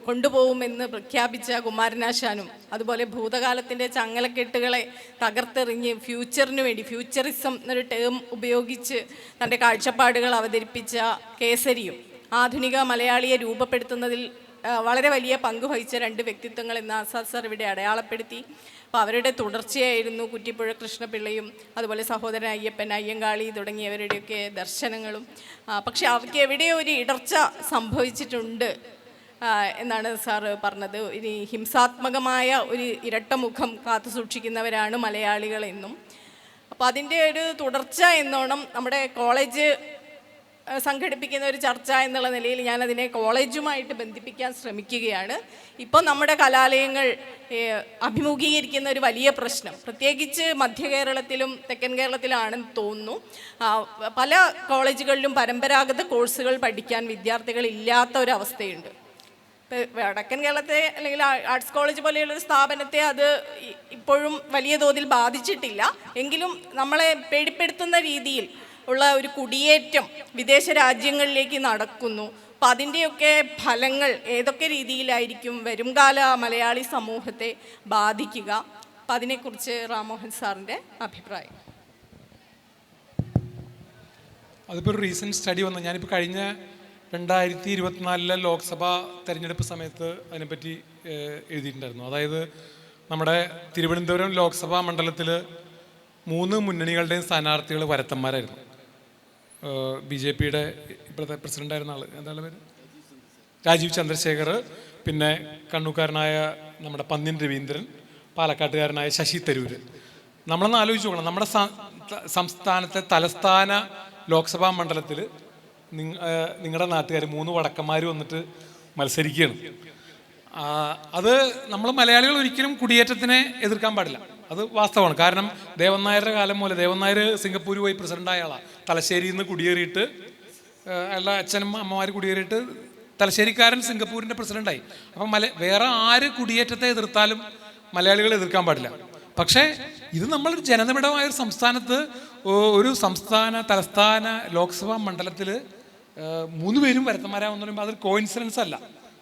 Speaker 1: കൊണ്ടുപോകുമെന്ന് പ്രഖ്യാപിച്ച കുമാരനാശാനും, അതുപോലെ ഭൂതകാലത്തിൻ്റെ ചങ്ങലക്കെട്ടുകളെ തകർത്തെറിഞ്ഞ് ഫ്യൂച്ചറിന് വേണ്ടി, ഫ്യൂച്ചറിസം എന്നൊരു ടേം ഉപയോഗിച്ച് തൻ്റെ കാഴ്ചപ്പാടുകൾ അവതരിപ്പിച്ച കേസരിയും ആധുനിക മലയാളിയെ രൂപപ്പെടുത്തുന്നതിൽ വളരെ വലിയ പങ്ക് വഹിച്ച രണ്ട് വ്യക്തിത്വങ്ങൾ എന്ന് ആസാദ് സർ ഇവിടെ അടയാളപ്പെടുത്തി. അപ്പോൾ അവരുടെ തുടർച്ചയായിരുന്നു കുറ്റിപ്പുഴ കൃഷ്ണപിള്ളയും അതുപോലെ സഹോദരൻ അയ്യപ്പൻ, അയ്യങ്കാളി തുടങ്ങിയവരുടെയൊക്കെ ദർശനങ്ങളും. പക്ഷെ അവർക്ക് എവിടെയോ ഒരു ഇടർച്ച സംഭവിച്ചിട്ടുണ്ട് എന്നാണ് സാറ് പറഞ്ഞത്. ഇനി ഹിംസാത്മകമായ ഒരു ഇരട്ടമുഖം കാത്തു സൂക്ഷിക്കുന്നവരാണ് മലയാളികളെന്നും. അപ്പോൾ അതിൻ്റെ ഒരു തുടർച്ച എന്നോണം നമ്മുടെ കോളേജ് സംഘടിപ്പിക്കുന്ന ഒരു ചർച്ച എന്നുള്ള നിലയിൽ ഞാനതിനെ കോളേജുമായിട്ട് ബന്ധിപ്പിക്കാൻ ശ്രമിക്കുകയാണ്. ഇപ്പോൾ നമ്മുടെ കലാലയങ്ങൾ അഭിമുഖീകരിക്കുന്ന ഒരു വലിയ പ്രശ്നം, പ്രത്യേകിച്ച് മധ്യ കേരളത്തിലും തെക്കൻ കേരളത്തിലാണെന്ന് തോന്നുന്നു, പല കോളേജുകളിലും പരമ്പരാഗത കോഴ്സുകൾ പഠിക്കാൻ വിദ്യാർത്ഥികൾ ഇല്ലാത്ത ഒരവസ്ഥയുണ്ട്. വടക്കൻ കേരളത്തെ അല്ലെങ്കിൽ ആർട്സ് കോളേജ് പോലെയുള്ളൊരു സ്ഥാപനത്തെ അത് ഇപ്പോഴും വലിയ തോതിൽ ബാധിച്ചിട്ടില്ല. എങ്കിലും നമ്മളെ പേടിപ്പെടുത്തുന്ന രീതിയിൽ ഉള്ള ഒരു കുടിയേറ്റം വിദേശ രാജ്യങ്ങളിലേക്ക് നടക്കുന്നു. അപ്പം അതിൻ്റെയൊക്കെ ഫലങ്ങൾ ഏതൊക്കെ രീതിയിലായിരിക്കും വരുംകാല മലയാളി സമൂഹത്തെ ബാധിക്കുക? അപ്പം അതിനെക്കുറിച്ച് റാംമോഹൻ സാറിൻ്റെ അഭിപ്രായം.
Speaker 3: അതിപ്പോൾ ഒരു റീസെൻറ്റ് സ്റ്റഡി വന്നു. ഞാനിപ്പോൾ കഴിഞ്ഞ 2024 ലോക്സഭാ തെരഞ്ഞെടുപ്പ് സമയത്ത് അതിനെപ്പറ്റി എഴുതിയിട്ടുണ്ടായിരുന്നു. അതായത് നമ്മുടെ തിരുവനന്തപുരം ലോക്സഭാ മണ്ഡലത്തിൽ 3 മുന്നണികളുടെയും സ്ഥാനാർത്ഥികൾ വരത്തന്മാരായിരുന്നു. BJPയുടെ ഇപ്പോഴത്തെ പ്രസിഡൻ്റായിരുന്ന ആൾ, എന്താണ് പേര്, രാജീവ് ചന്ദ്രശേഖർ, പിന്നെ കണ്ണൂക്കാരനായ നമ്മുടെ പന്ന്യൻ രവീന്ദ്രൻ, പാലക്കാട്ടുകാരനായ ശശി തരൂർ. നമ്മളൊന്ന് ആലോചിച്ച് നോക്കണം, നമ്മുടെ സംസ്ഥാനത്തെ തലസ്ഥാന ലോക്സഭാ മണ്ഡലത്തിൽ നിങ്ങളുടെ നാട്ടുകാർ 3 വടക്കന്മാർ വന്നിട്ട് മത്സരിക്കുകയാണ്. അത് നമ്മൾ മലയാളികൾ ഒരിക്കലും കുടിയേറ്റത്തിനെ എതിർക്കാൻ പാടില്ല, അത് വാസ്തവമാണ്. കാരണം ദേവൻ നായരുടെ കാലം പോലെ, ദേവൻ നായർ സിംഗപ്പൂർ പോയി പ്രസിഡൻ്റായ ആളാണ്. തലശ്ശേരിയിൽ നിന്ന് കുടിയേറിയിട്ട്, അയാളുടെ അച്ഛനും അമ്മമാർ കുടിയേറിയിട്ട് തലശ്ശേരിക്കാരൻ സിംഗപ്പൂരിൻ്റെ പ്രസിഡൻ്റായി. അപ്പം വേറെ ആര് കുടിയേറ്റത്തെ എതിർത്താലും മലയാളികൾ എതിർക്കാൻ പാടില്ല. പക്ഷേ ഇത് നമ്മളൊരു ജനനിബിഡമായൊരു സംസ്ഥാനത്ത്, ഒരു തലസ്ഥാന ലോക്സഭാ മണ്ഡലത്തിൽ 3 പേരും വരത്തന്മാരാമെന്ന് പറയുമ്പോൾ അതൊരു കോയിൻസിഡൻസ് അല്ല,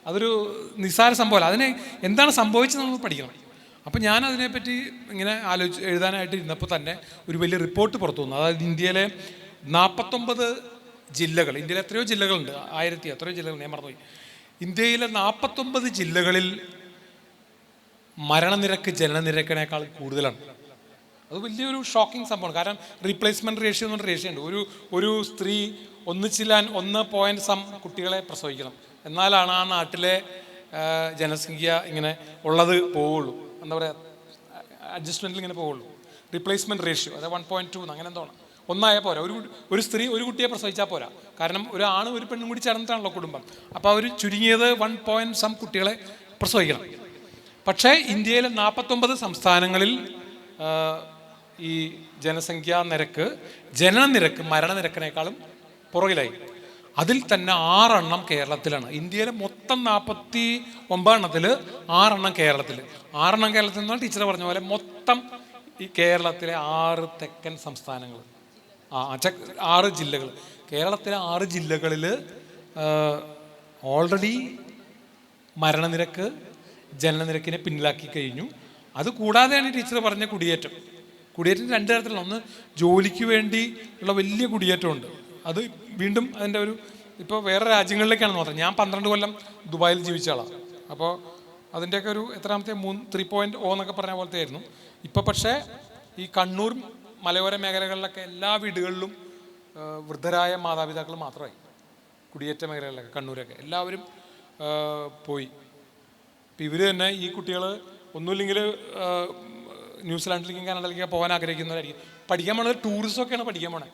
Speaker 3: അതൊരു നിസ്സാര സംഭവമല്ല. അതിന് എന്താണ് സംഭവിച്ചത് നമ്മൾ പഠിക്കണം. അപ്പം ഞാൻ അതിനെപ്പറ്റി ഇങ്ങനെ എഴുതാനായിട്ട് ഇരുന്നപ്പോൾ തന്നെ ഒരു വലിയ റിപ്പോർട്ട് പുറത്തു വന്നു. അതായത് ഇന്ത്യയിലെ 49 ജില്ലകൾ, ഇന്ത്യയിൽ എത്രയോ ജില്ലകളുണ്ട്, 1000 എത്രയോ ജില്ലകൾ, ഞാൻ മറന്നുപോയി. ഇന്ത്യയിലെ 49 ജില്ലകളിൽ മരണനിരക്ക് ജനനനിരക്കിനേക്കാൾ കൂടുതലാണ്. അത് വലിയൊരു ഷോക്കിംഗ് സംഭവമാണ്. കാരണം റീപ്ലേസ്മെൻറ്റ് റേഷ്യോ എന്ന് പറഞ്ഞ റേഷ്യോ ഉണ്ട്. ഒരു സ്ത്രീ 1.1 കുട്ടികളെ പ്രസവിക്കണം, എന്നാലാണ് ആ നാട്ടിലെ ജനസംഖ്യ ഇങ്ങനെ ഉള്ളത് പോവുള്ളൂ, എന്താ പറയുക, അഡ്ജസ്റ്റ്മെൻറ്റിൽ ഇങ്ങനെ പോവുള്ളൂ. റീപ്ലേസ്മെൻറ്റ് റേഷ്യോ അത് 1.2 അങ്ങനെ എന്തോ ഒന്നായാൽ പോരാ. ഒരു സ്ത്രീ ഒരു കുട്ടിയെ പ്രസവിച്ചാൽ പോരാ. കാരണം ഒരു ആണും ഒരു പെണ്ണും കൂടി ചേർന്നിട്ടാണല്ലോ കുടുംബം. അപ്പോൾ അവർ ചുരുങ്ങിയത് 1 കുട്ടികളെ പ്രസവിക്കണം. പക്ഷേ ഇന്ത്യയിലെ 49 സംസ്ഥാനങ്ങളിൽ ഈ ജനസംഖ്യാ നിരക്ക് ജനനനിരക്ക് മരണനിരക്കിനേക്കാളും പുറകിലായി. അതിൽ തന്നെ 6 കേരളത്തിലാണ്. ഇന്ത്യയിലെ മൊത്തം 49 6 കേരളത്തിൽ. 6 കേരളത്തിൽ നിന്നാണ് ടീച്ചർ പറഞ്ഞ പോലെ മൊത്തം ഈ കേരളത്തിലെ 6 തെക്കൻ സംസ്ഥാനങ്ങൾ, 6 ജില്ലകൾ. കേരളത്തിലെ 6 ജില്ലകളിൽ ഓൾറെഡി മരണനിരക്ക് ജനനനിരക്കിനെ പിന്നിലാക്കി കഴിഞ്ഞു. അതുകൂടാതെയാണ് ടീച്ചർ പറഞ്ഞ കുടിയേറ്റം 2 തരത്തിലുള്ള, ഒന്ന് ജോലിക്ക് വേണ്ടി ഉള്ള വലിയ കുടിയേറ്റമുണ്ട്. അത് വീണ്ടും അതിൻ്റെ ഇപ്പോൾ വേറെ രാജ്യങ്ങളിലേക്കാണെന്ന് മാത്രം. ഞാൻ 12 കൊല്ലം ദുബായിൽ ജീവിച്ച ആളാണ്. അപ്പോൾ അതിൻ്റെയൊക്കെ ഒരു എത്രാമത്തെ 3.0 എന്നൊക്കെ പറഞ്ഞ പോലത്തെ ആയിരുന്നു. ഇപ്പോൾ പക്ഷേ ഈ കണ്ണൂർ മലയോര മേഖലകളിലൊക്കെ എല്ലാ വീടുകളിലും വൃദ്ധരായ മാതാപിതാക്കൾ മാത്രമായി. കുടിയേറ്റ മേഖലകളിലൊക്കെ കണ്ണൂരൊക്കെ എല്ലാവരും പോയി. ഇപ്പം ഇവർ തന്നെ ഈ കുട്ടികൾ ഒന്നുമില്ലെങ്കിൽ ന്യൂസിലാൻഡിലേക്കും കാനഡയിലേക്കും പോകാൻ ആഗ്രഹിക്കുന്നവരായിരിക്കും. പഠിക്കാൻ പോണത് ടൂറിസമൊക്കെയാണ് പഠിക്കാൻ പോണത്.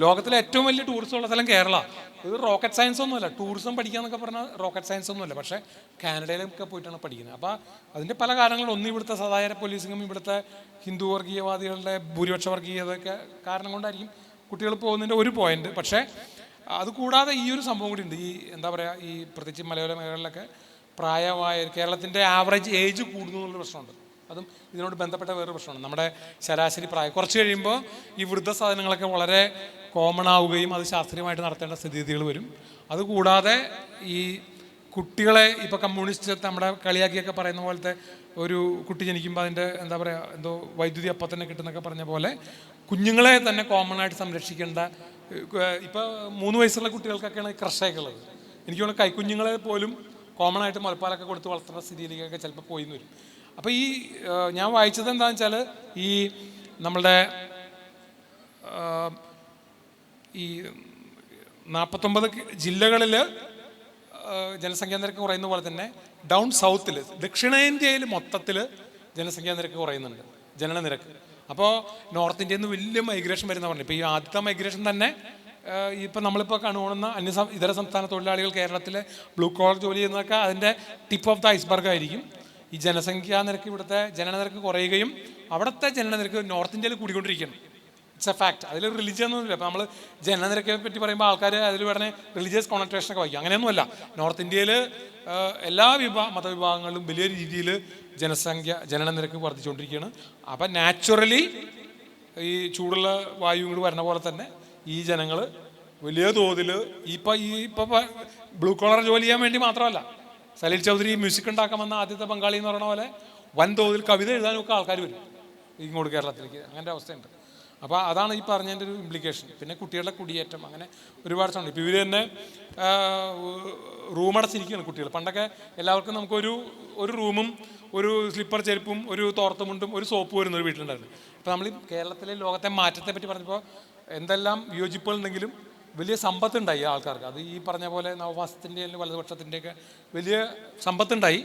Speaker 3: ലോകത്തിലെ ഏറ്റവും വലിയ ടൂറിസം ഉള്ള സ്ഥലം കേരള. ഇത് റോക്കറ്റ് സയൻസ് ഒന്നുമല്ല. ടൂറിസം പഠിക്കാന്നൊക്കെ പറഞ്ഞാൽ റോക്കറ്റ് സയൻസ് ഒന്നുമല്ല. പക്ഷേ കാനഡയിലൊക്കെ പോയിട്ടാണ് പഠിക്കുന്നത്. അപ്പോൾ അതിൻ്റെ പല കാരണങ്ങളും, ഒന്ന് ഇവിടുത്തെ സദാചാര പോലീസിങ്ങും ഇവിടുത്തെ ഹിന്ദു വർഗീയവാദികളുടെ ഭൂരിപക്ഷ വർഗീയതൊക്കെ കാരണം കൊണ്ടായിരിക്കും കുട്ടികൾ പോകുന്നതിൻ്റെ ഒരു പോയിന്റ്. പക്ഷേ അതുകൂടാതെ ഈ ഒരു സംഭവം കൂടി ഉണ്ട്. ഈ എന്താ പറയുക, ഈ പ്രത്യേകിച്ച് മലയോര മേഖലകളിലൊക്കെ പ്രായമായ കേരളത്തിൻ്റെ ആവറേജ് ഏജ് കൂടുന്നു എന്നുള്ള പ്രശ്നമുണ്ട്. അതും ഇതിനോട് ബന്ധപ്പെട്ട വേറൊരു പ്രശ്നമാണ്. നമ്മുടെ ശരാശരി പ്രായം കുറച്ച് കഴിയുമ്പോൾ ഈ വൃദ്ധസാധനങ്ങളൊക്കെ വളരെ കോമൺ ആവുകയും അത് ശാസ്ത്രീയമായിട്ട് നടത്തേണ്ട സ്ഥിതിഗതികൾ വരും. അതുകൂടാതെ ഈ കുട്ടികളെ ഇപ്പോൾ കമ്മ്യൂണിസ്റ്റ് നമ്മുടെ കളിയാക്കിയൊക്കെ പറയുന്ന പോലത്തെ ഒരു കുട്ടി ജനിക്കുമ്പോൾ അതിൻ്റെ എന്താ പറയുക, എന്തോ വൈദ്യുതി അപ്പം തന്നെ കിട്ടുന്നൊക്കെ പറഞ്ഞ പോലെ കുഞ്ഞുങ്ങളെ തന്നെ കോമൺ ആയിട്ട് സംരക്ഷിക്കേണ്ട, ഇപ്പോൾ 3 വയസ്സുള്ള കുട്ടികൾക്കൊക്കെയാണ് ക്രഷൊക്കെ ഉള്ളത്. എനിക്ക് തോന്നുന്നു കൈക്കുഞ്ഞുങ്ങളെ പോലും കോമൺ ആയിട്ട് മുലപ്പാലൊക്കെ കൊടുത്ത് വളർത്തുന്ന സ്ഥിതിയിലേക്കൊക്കെ ചിലപ്പോൾ പോയി വരും. അപ്പോൾ ഈ ഞാൻ വായിച്ചത് എന്താണെന്ന് വെച്ചാൽ, ഈ നമ്മളുടെ ഈ 49 ജില്ലകളിൽ ജനസംഖ്യാ നിരക്ക് കുറയുന്ന പോലെ തന്നെ ഡൗൺ സൗത്തിൽ ദക്ഷിണേന്ത്യയിൽ മൊത്തത്തിൽ ജനസംഖ്യാ നിരക്ക് കുറയുന്നുണ്ട്, ജനന നിരക്ക്. അപ്പോൾ നോർത്ത് ഇന്ത്യയിൽ നിന്ന് വലിയ മൈഗ്രേഷൻ വരുന്ന പറഞ്ഞു. ഇപ്പോൾ ഈ ആദ്യത്തെ മൈഗ്രേഷൻ തന്നെ ഇപ്പം നമ്മളിപ്പോൾ കാണുന്ന ഇതര സംസ്ഥാന തൊഴിലാളികൾ കേരളത്തിലെ ബ്ലൂ കോളർ ജോലി ചെയ്യുന്നതൊക്കെ അതിൻ്റെ ടിപ്പ് ഓഫ് ദ ഐസ്ബർഗ് ആയിരിക്കും. ഈ ജനസംഖ്യാ നിരക്ക്, ഇവിടുത്തെ ജനനനിരക്ക് കുറയുകയും അവിടുത്തെ ജനനനിരക്ക് നോർത്ത് ഇന്ത്യയിൽ കൂടിക്കൊണ്ടിരിക്കണം. It's a fact. അതിൽ റിലീജിയൻ ഒന്നുമില്ല. ഇപ്പോൾ നമ്മൾ ജനനനിരക്കിനെ പറ്റി പറയുമ്പോൾ ആൾക്കാർ അതിൽ ഉടനെ റിലീജിയസ് കോണട്രേഷനൊക്കെ വയ്ക്കും. അങ്ങനെയൊന്നുമല്ല. നോർത്ത് ഇന്ത്യയിൽ എല്ലാ മതവിഭാഗങ്ങളിലും വലിയ രീതിയിൽ ജനനനിരക്ക് വർദ്ധിച്ചുകൊണ്ടിരിക്കുകയാണ്. അപ്പം നാച്ചുറലി ഈ ചൂടുള്ള വായു ഇങ്ങോട്ട് വരുന്ന പോലെ തന്നെ ഈ ജനങ്ങൾ വലിയ തോതിൽ ഇപ്പോൾ ബ്ലൂ കോളർ ജോലി ചെയ്യാൻ വേണ്ടി മാത്രമല്ല, സലീൽ ചൗധരി മ്യൂസിക് ഉണ്ടാക്കാൻ വന്ന ആദ്യത്തെ ബംഗാളി എന്ന് പറയുന്ന പോലെ വൻതോതിൽ കവിത എഴുതാനൊക്കെ ആൾക്കാർ വരും ഇങ്ങോട്ട് കേരളത്തിലേക്ക്. അങ്ങനത്തെ അവസ്ഥയുണ്ട്. അപ്പോൾ അതാണ് ഈ പറഞ്ഞതിൻ്റെ ഒരു ഇംപ്ലിക്കേഷൻ. പിന്നെ കുട്ടികളുടെ കുടിയേറ്റം, അങ്ങനെ ഒരുപാട് സമയം. ഇപ്പോൾ ഇവർ തന്നെ റൂമടച്ചിരിക്കുകയാണ് കുട്ടികൾ. പണ്ടൊക്കെ എല്ലാവർക്കും നമുക്കൊരു റൂമും ഒരു സ്ലിപ്പർ ചെരുപ്പും ഒരു തോർത്തുമുണ്ടും ഒരു സോപ്പ് വരുന്ന ഒരു വീട്ടിലുണ്ടായിരുന്നു. ഇപ്പോൾ നമ്മൾ കേരളത്തിലെ ലോകത്തെ മാറ്റത്തെ പറ്റി പറഞ്ഞപ്പോൾ എന്തെല്ലാം വിയോജിപ്പുകളുണ്ടെങ്കിലും വലിയ സമ്പത്തുണ്ടായി ആൾക്കാർക്ക്. അത് ഈ പറഞ്ഞ പോലെ നവഭാസത്തിൻ്റെ വലതുപക്ഷത്തിൻ്റെയൊക്കെ വലിയ സമ്പത്തുണ്ടായി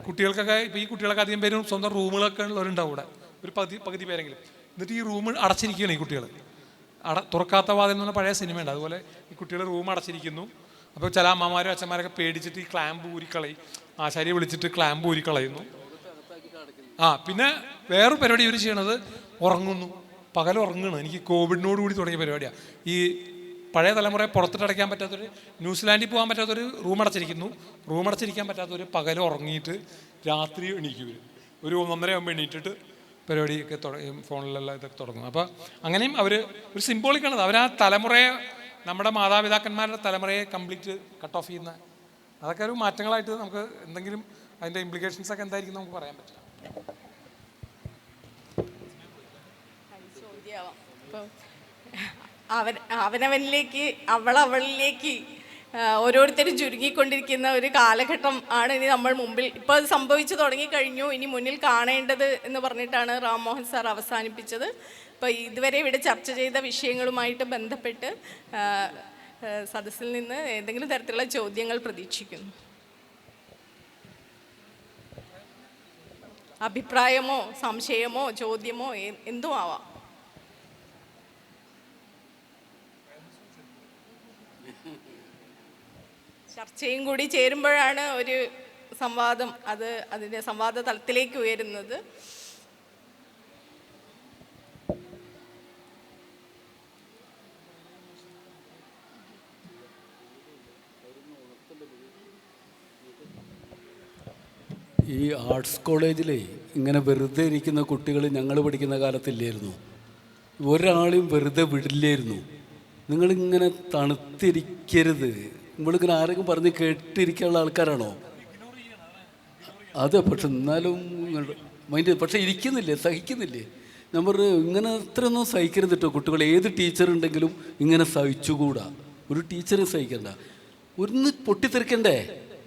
Speaker 3: കുട്ടികൾക്കൊക്കെ. ഇപ്പോൾ ഈ കുട്ടികളൊക്കെ അധികം പേരും സ്വന്തം റൂമുകളൊക്കെ ഉള്ളവരുണ്ടാവും ഇവിടെ, ഒരു പകുതി പേരെങ്കിലും. എന്നിട്ട് ഈ റൂം അടച്ചിരിക്കുകയാണ് ഈ കുട്ടികൾ. തുറക്കാത്ത വാതിൽ എന്ന് പറഞ്ഞ പഴയ സിനിമയുണ്ട്, അതുപോലെ ഈ കുട്ടികൾ റൂം അടച്ചിരിക്കുന്നു. അപ്പോൾ ചില അമ്മമാരും അച്ഛന്മാരൊക്കെ പേടിച്ചിട്ട് ഈ ക്ലാമ്പ് ഊരിക്കളയും, ആശാരിയെ വിളിച്ചിട്ട് ക്ലാമ്പ് ഊരിക്കളയുന്നു. പിന്നെ വേറൊരു പരിപാടി ഇവർ ചെയ്യണത് ഉറങ്ങുന്നു, പകൽ ഉറങ്ങുന്നു. എനിക്ക് കോവിഡിനോട് കൂടി തുടങ്ങിയ പരിപാടിയാണ്. ഈ പഴയ തലമുറയെ പുറത്തിട്ടടയ്ക്കാൻ പറ്റാത്തൊരു, ന്യൂസിലാൻഡിൽ പോകാൻ പറ്റാത്തൊരു റൂം അടച്ചിരിക്കാൻ പറ്റാത്തൊരു പകൽ ഉറങ്ങിയിട്ട് രാത്രി എണീക്കും. ഒരു 1:30 ആകുമ്പോൾ എണീറ്റിട്ട് പരിപാടിയൊക്കെ ഫോണിലെല്ലാം ഇതൊക്കെ തുടങ്ങും. അപ്പോൾ അങ്ങനെയും അവർ ഒരു സിംബോളിക്കാണത്. അവർ ആ തലമുറയെ, നമ്മുടെ മാതാപിതാക്കന്മാരുടെ തലമുറയെ കംപ്ലീറ്റ് കട്ട് ഓഫ് ചെയ്യുന്ന, അതൊക്കെ ഒരു മാറ്റങ്ങളായിട്ട് നമുക്ക് എന്തെങ്കിലും അതിൻ്റെ ഇംപ്ലിക്കേഷൻസൊക്കെ എന്തായിരിക്കും നമുക്ക് പറയാൻ പറ്റില്ല.
Speaker 1: അവനവനിലേക്ക് അവളിലേക്ക് ഓരോരുത്തരും ചുരുങ്ങിക്കൊണ്ടിരിക്കുന്ന ഒരു കാലഘട്ടം ആണ് ഇനി നമ്മൾ മുമ്പിൽ ഇപ്പോൾ അത് സംഭവിച്ചു തുടങ്ങിക്കഴിഞ്ഞു, ഇനി മുന്നിൽ കാണേണ്ടത് എന്ന് പറഞ്ഞിട്ടാണ് റാം മോഹൻ സാർ അവസാനിപ്പിച്ചത്. ഇപ്പോൾ ഇതുവരെ ഇവിടെ ചർച്ച ചെയ്ത വിഷയങ്ങളുമായിട്ട് ബന്ധപ്പെട്ട് സദസ്സിൽ നിന്ന് ഏതെങ്കിലും തരത്തിലുള്ള ചോദ്യങ്ങൾ പ്രതീക്ഷിക്കുന്നു. അഭിപ്രായമോ സംശയമോ ചോദ്യമോ എന്തും ആവാം. ചർച്ചയും കൂടി ചേരുമ്പോഴാണ് ഒരു സംവാദം അതിൻ്റെ സംവാദ തലത്തിലേക്ക് ഉയരുന്നത്.
Speaker 2: ഈ ആർട്സ് കോളേജിലെ ഇങ്ങനെ വെറുതെ ഇരിക്കുന്ന കുട്ടികൾ ഞങ്ങൾ പഠിക്കുന്ന കാലത്തില്ലായിരുന്നു. ഒരാളെയും വെറുതെ വിടില്ലായിരുന്നു. നിങ്ങളിങ്ങനെ തണുത്തിരിക്കരുത്. നമ്മളിങ്ങനെ ആരെങ്കിലും പറഞ്ഞ് കേട്ടിരിക്കാനുള്ള ആൾക്കാരാണോ? അതെ, പക്ഷെ എന്നാലും മൈൻഡ് പക്ഷെ ഇരിക്കുന്നില്ലേ, സഹിക്കുന്നില്ലേ? ഞാൻ പറഞ്ഞു ഇങ്ങനെ അത്രയൊന്നും സഹിക്കരുത് കേട്ടോ കുട്ടികൾ. ഏത് ടീച്ചർ ഉണ്ടെങ്കിലും ഇങ്ങനെ സഹിച്ചുകൂടാ. ഒരു ടീച്ചറും സഹിക്കണ്ട. ഒന്ന് പൊട്ടിത്തെറിക്കണ്ടേ?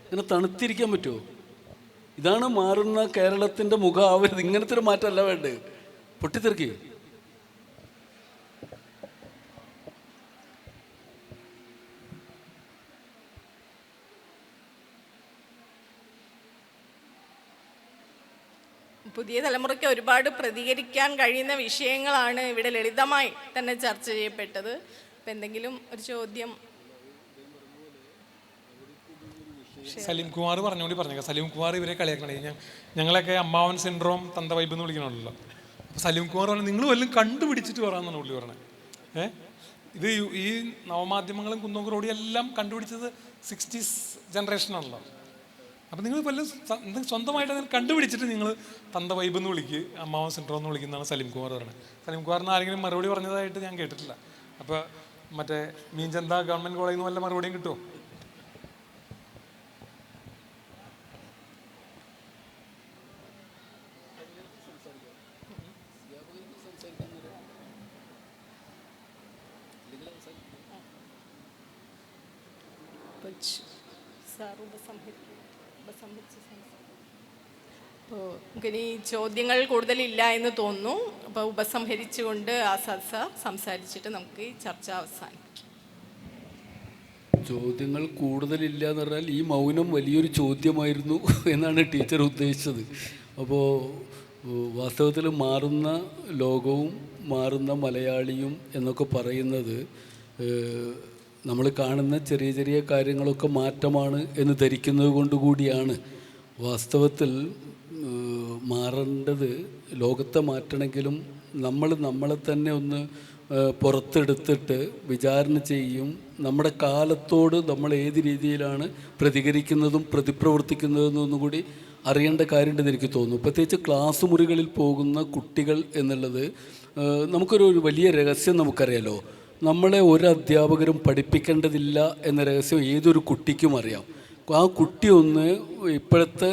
Speaker 2: ഇങ്ങനെ തണുത്തിരിക്കാൻ പറ്റുമോ? ഇതാണ് മാറുന്ന കേരളത്തിൻ്റെ മുഖം ആവരുത്. ഇങ്ങനത്തെ ഒരു മാറ്റമല്ല വേണ്ടത്. പൊട്ടിത്തെറിക്കേ.
Speaker 1: പുതിയ തലമുറയ്ക്ക് ഒരുപാട് പ്രതികരിക്കാൻ കഴിയുന്ന വിഷയങ്ങളാണ് ഇവിടെ ലളിതമായി തന്നെ ചർച്ച ചെയ്യപ്പെട്ടത്. അപ്പം എന്തെങ്കിലും ഒരു ചോദ്യം?
Speaker 3: സലീം കുമാർ പറഞ്ഞേക്കാം. സലീം കുമാർ ഇവരെ കളിയാക്കണേ. ഞങ്ങളൊക്കെ അമ്മാവൻ സിൻഡ്രോം തന്ത വൈബ് എന്ന് വിളിക്കണമല്ലോ. അപ്പോൾ സലീം കുമാർ പറഞ്ഞു നിങ്ങൾ വല്ലതും കണ്ടുപിടിച്ചിട്ട് പറയാമെന്നാണ് പുള്ളി പറഞ്ഞത്. ഇത് ഈ നവമാധ്യമങ്ങളും കുന്നോങ്കറോടി എല്ലാം കണ്ടുപിടിച്ചത് 60s ജനറേഷനാണല്ലോ. അപ്പം നിങ്ങൾ വല്ലതും സ്വന്തമായിട്ട് അങ്ങനെ കണ്ടുപിടിച്ചിട്ട് നിങ്ങൾ തന്ത വൈബ് എന്ന് വിളിക്കുക, അമ്മാവൻ സിൻഡ്രോം എന്ന് വിളിക്കുന്നതാണ് സലീം കുമാർ പറയുന്നത്. സലീം കുമാറിന് ആരെങ്കിലും മറുപടി പറഞ്ഞതായിട്ട് ഞാൻ കേട്ടിട്ടില്ല. അപ്പോൾ മറ്റേ മീൻചന്ത ഗവൺമെൻറ് കോളേജിൽ നിന്ന് വല്ല മറുപടിയും കിട്ടുമോ?
Speaker 1: അപ്പോൾ നമുക്കിനി ചോദ്യങ്ങൾ കൂടുതലില്ല എന്ന് തോന്നുന്നു. അപ്പോൾ ഉപസംഹരിച്ചുകൊണ്ട് ആസാദ് സാർ സംസാരിച്ചിട്ട് നമുക്ക് ഈ ചർച്ച അവസാനിപ്പിക്കാം.
Speaker 2: ചോദ്യങ്ങൾ കൂടുതലില്ല എന്ന് പറഞ്ഞാൽ ഈ മൗനം വലിയൊരു ചോദ്യമായിരുന്നു എന്നാണ് ടീച്ചർ ഉദ്ദേശിച്ചത്. അപ്പോൾ വാസ്തവത്തിൽ മാറുന്ന ലോകവും മാറുന്ന മലയാളിയും എന്നൊക്കെ പറയുന്നത് നമ്മൾ കാണുന്ന ചെറിയ ചെറിയ കാര്യങ്ങളൊക്കെ മാറ്റമാണ് എന്ന് ധരിക്കുന്നത് കൊണ്ടുകൂടിയാണ്. വാസ്തവത്തിൽ മാറേണ്ടത് ലോകത്തെ മാറ്റണമെങ്കിലും നമ്മളെ തന്നെ ഒന്ന് പുറത്തെടുത്തിട്ട് വിചാരണ ചെയ്യും. നമ്മുടെ കാലത്തോട് നമ്മൾ ഏത് രീതിയിലാണ് പ്രതികരിക്കുന്നതും പ്രതിപ്രവർത്തിക്കുന്നതെന്നൊന്നും കൂടി അറിയേണ്ട കാര്യമുണ്ടെന്ന് എനിക്ക് തോന്നുന്നു. പ്രത്യേകിച്ച് ക്ലാസ് മുറികളിൽ പോകുന്ന കുട്ടികൾ എന്നുള്ളത് നമുക്കൊരു വലിയ രഹസ്യം നമുക്കറിയാലോ. നമ്മളെ ഒരു അധ്യാപകരും പഠിപ്പിക്കേണ്ടതില്ല എന്ന രഹസ്യം ഏതൊരു കുട്ടിക്കും അറിയാം. ആ കുട്ടി ഒന്ന് ഇപ്പോഴത്തെ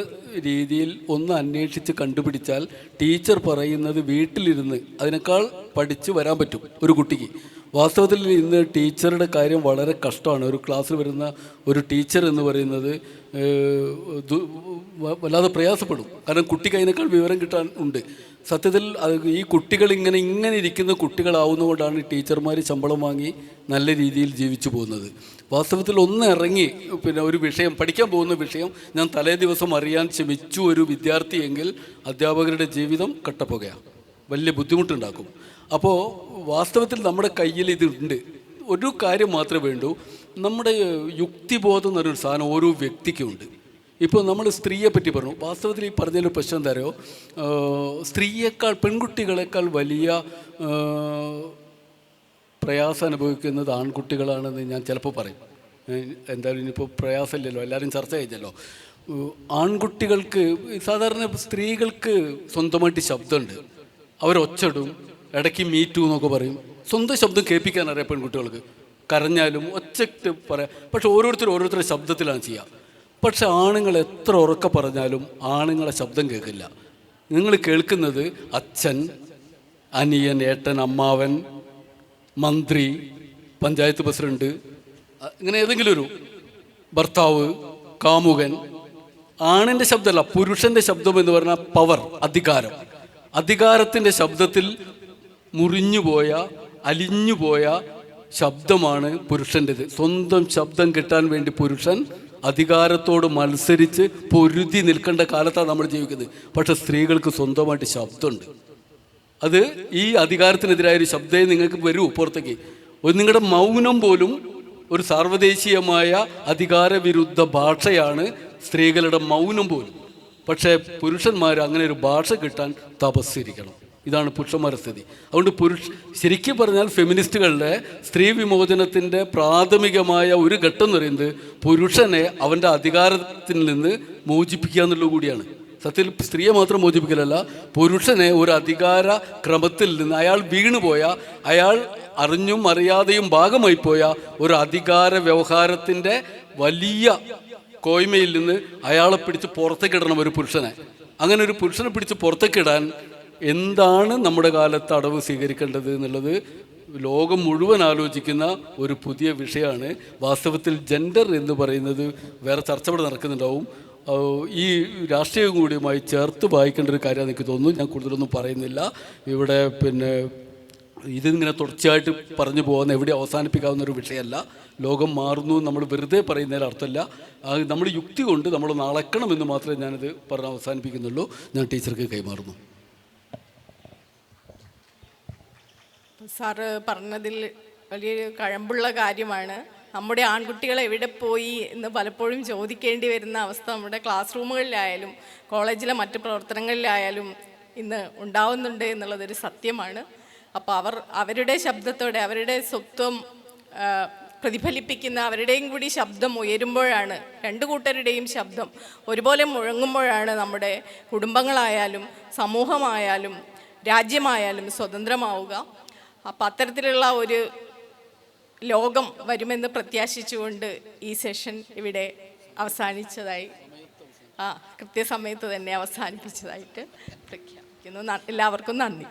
Speaker 2: രീതിയിൽ ഒന്ന് അന്വേഷിച്ച് കണ്ടുപിടിച്ചാൽ ടീച്ചർ പറയുന്നത് വീട്ടിലിരുന്ന് അതിനേക്കാൾ പഠിച്ച് വരാൻ പറ്റും ഒരു കുട്ടിക്ക്. വാസ്തവത്തിൽ ഇന്ന് ടീച്ചറുടെ കാര്യം വളരെ കഷ്ടമാണ്. ഒരു ക്ലാസ്സിൽ വരുന്ന ഒരു ടീച്ചർ എന്ന് പറയുന്നത് വല്ലാതെ പ്രയാസപ്പെടും. കാരണം കുട്ടിക്ക് അതിനേക്കാൾ വിവരം കിട്ടാൻ ഉണ്ട്. സത്യത്തിൽ ഈ കുട്ടികൾ ഇങ്ങനെ ഇരിക്കുന്ന കുട്ടികളാവുന്നതുകൊണ്ടാണ് ടീച്ചർമാർ ശമ്പളം വാങ്ങി നല്ല രീതിയിൽ ജീവിച്ചു പോകുന്നത്. വാസ്തവത്തിൽ ഒന്ന് ഇറങ്ങി ഒരു വിഷയം പഠിക്കാൻ പോകുന്ന വിഷയം ഞാൻ തലേ ദിവസം അറിയാൻ ശ്രമിച്ചു ഒരു വിദ്യാർത്ഥിയെങ്കിൽ അധ്യാപകരുടെ ജീവിതം കട്ടപ്പുകയാണ്, വലിയ ബുദ്ധിമുട്ടുണ്ടാക്കും. അപ്പോൾ വാസ്തവത്തിൽ നമ്മുടെ കയ്യിൽ ഇതുണ്ട്. ഒരു കാര്യം മാത്രമേ വേണ്ടൂ, നമ്മുടെ യുക്തിബോധം എന്നൊരു സാധനം ഓരോ വ്യക്തിക്കുമുണ്ട്. ഇപ്പോൾ നമ്മൾ സ്ത്രീയെ പറ്റി പറഞ്ഞു. വാസ്തവത്തിൽ ഈ പറഞ്ഞൊരു പ്രശ്നം എന്താ അറിയോ, സ്ത്രീയേക്കാൾ പെൺകുട്ടികളെക്കാൾ വലിയ പ്രയാസം അനുഭവിക്കുന്നത് ആൺകുട്ടികളാണെന്ന് ഞാൻ ചിലപ്പോൾ പറയും. എന്തായാലും ഇനിയിപ്പോൾ പ്രയാസമില്ലല്ലോ, എല്ലാവരും ചർച്ച ചെയ്തല്ലോ. ആൺകുട്ടികൾക്ക് സാധാരണ സ്ത്രീകൾക്ക് സ്വന്തമായിട്ട് ശബ്ദമുണ്ട്, അവരൊച്ചടും, ഇടയ്ക്ക് മീറ്റു എന്നൊക്കെ പറയും. സ്വന്തം ശബ്ദം കേൾപ്പിക്കാൻ അറിയാം പെൺകുട്ടികൾക്ക്. കരഞ്ഞാലും ഒച്ചയ്ക്ക് പറയാം. പക്ഷെ ഓരോരുത്തരുടെ ശബ്ദത്തിലാണ് ചെയ്യുക. പക്ഷെ ആണുങ്ങൾ എത്ര ഉറക്കെ പറഞ്ഞാലും ആണുങ്ങളെ ശബ്ദം കേൾക്കില്ല. നിങ്ങൾ കേൾക്കുന്നത് അച്ഛൻ, അനിയൻ, ഏട്ടൻ, അമ്മാവൻ, മന്ത്രി, പഞ്ചായത്ത് പ്രസിഡന്റ്, ഇങ്ങനെ ഏതെങ്കിലും ഒരു ഭർത്താവ്, കാമുകൻ. ആണിൻ്റെ ശബ്ദമല്ല, പുരുഷൻ്റെ ശബ്ദം എന്ന് പറഞ്ഞാൽ പവർ, അധികാരം. അധികാരത്തിൻ്റെ ശബ്ദത്തിൽ മുറിഞ്ഞുപോയ, അലിഞ്ഞുപോയ ശബ്ദമാണ് പുരുഷൻ്റെത്. സ്വന്തം ശബ്ദം കിട്ടാൻ വേണ്ടി പുരുഷൻ അധികാരത്തോട് മത്സരിച്ച് പൊരുതി നിൽക്കേണ്ട കാലത്താണ് നമ്മൾ ജീവിക്കുന്നത്. പക്ഷെ സ്ത്രീകൾക്ക് സ്വന്തമായിട്ട് ശബ്ദമുണ്ട്. അത് ഈ അധികാരത്തിനെതിരായൊരു ശബ്ദമേ നിങ്ങൾക്ക് വരൂ പുറത്തേക്ക്. നിങ്ങളുടെ മൗനം പോലും ഒരു സാർവദേശീയമായ അധികാരവിരുദ്ധ ഭാഷയാണ് സ്ത്രീകളുടെ മൗനം പോലും. പക്ഷേ പുരുഷന്മാർ അങ്ങനെ ഒരു ഭാഷ കിട്ടാൻ തപസ്സിരിക്കണം. ഇതാണ് പുരുഷന്മാരുടെ സ്ഥിതി. അതുകൊണ്ട് ശരിക്കും പറഞ്ഞാൽ ഫെമിനിസ്റ്റുകളുടെ സ്ത്രീ വിമോചനത്തിൻ്റെ പ്രാഥമികമായ ഒരു ഘട്ടം എന്ന് പറയുന്നത് പുരുഷനെ അവൻ്റെ അധികാരത്തിൽ നിന്ന് മോചിപ്പിക്കുക എന്നുള്ളത് കൂടിയാണ്. സത്യത്തിൽ സ്ത്രീയെ മാത്രം മോചിപ്പിക്കലല്ല, പുരുഷനെ ഒരു അധികാര ക്രമത്തിൽ നിന്ന് അയാൾ വീണുപോയ, അയാൾ അറിഞ്ഞും അറിയാതെയും ഭാഗമായി പോയ ഒരു അധികാര വ്യവഹാരത്തിൻ്റെ വലിയ കോയ്മയിൽ നിന്ന് അയാളെ പിടിച്ച് പുറത്തേക്കിടണം ഒരു പുരുഷനെ. അങ്ങനെ ഒരു പുരുഷനെ പിടിച്ച് പുറത്തേക്കിടാൻ എന്താണ് നമ്മുടെ കാലത്ത് അടവ് സ്വീകരിക്കേണ്ടത് എന്നുള്ളത് ലോകം മുഴുവൻ ആലോചിക്കുന്ന ഒരു പുതിയ വിഷയമാണ്. വാസ്തവത്തിൽ ജെൻഡർ എന്ന് പറയുന്നത് വേറെ ചർച്ച ഇവിടെ നടക്കുന്നുണ്ടാവും. ഈ രാഷ്ട്രീയം കൂടിയുമായി ചേർത്ത് വായിക്കേണ്ട ഒരു കാര്യമാണ് എനിക്ക് തോന്നുന്നു. ഞാൻ കൂടുതലൊന്നും പറയുന്നില്ല ഇവിടെ. ഇതിങ്ങനെ തുടർച്ചയായിട്ട് പറഞ്ഞു പോകുന്ന എവിടെ അവസാനിപ്പിക്കാവുന്ന ഒരു വിഷയമല്ല. ലോകം മാറുന്നു നമ്മൾ വെറുതെ പറയുന്നതിൽ അർത്ഥമില്ല. നമ്മൾ യുക്തി കൊണ്ട് നമ്മളൊന്ന് അളക്കണമെന്ന് മാത്രമേ ഞാനിത് പറഞ്ഞ് അവസാനിപ്പിക്കുന്നുള്ളൂ. ഞാൻ ടീച്ചർക്ക് കൈമാറുന്നു.
Speaker 1: സാറ് പറഞ്ഞതിൽ വലിയൊരു കഴമ്പുള്ള കാര്യമാണ്. നമ്മുടെ ആൺകുട്ടികൾ എവിടെ പോയി എന്ന് പലപ്പോഴും ചോദിക്കേണ്ടി വരുന്ന അവസ്ഥ നമ്മുടെ ക്ലാസ് റൂമുകളിലായാലും കോളേജിലെ മറ്റ് പ്രവർത്തനങ്ങളിലായാലും ഇന്ന് ഉണ്ടാവുന്നുണ്ട് എന്നുള്ളതൊരു സത്യമാണ്. അപ്പോൾ അവരുടെ ശബ്ദത്തോടെ അവരുടെ സ്വത്വം പ്രതിഫലിപ്പിക്കുന്ന അവരുടെയും കൂടി ശബ്ദം ഉയരുമ്പോഴാണ്, രണ്ടു കൂട്ടരുടെയും ശബ്ദം ഒരുപോലെ മുഴങ്ങുമ്പോഴാണ് നമ്മുടെ കുടുംബങ്ങളായാലും സമൂഹമായാലും രാജ്യമായാലും സ്വതന്ത്രമാവുക. അപ്പം അത്തരത്തിലുള്ള ഒരു ലോകം വരുമെന്ന് പ്രത്യാശിച്ചുകൊണ്ട് ഈ സെഷൻ ഇവിടെ അവസാനിച്ചതായി, കൃത്യസമയത്ത് തന്നെ അവസാനിപ്പിച്ചതായിട്ട് പ്രഖ്യാപിക്കുന്നു. എല്ലാവർക്കും നന്ദി.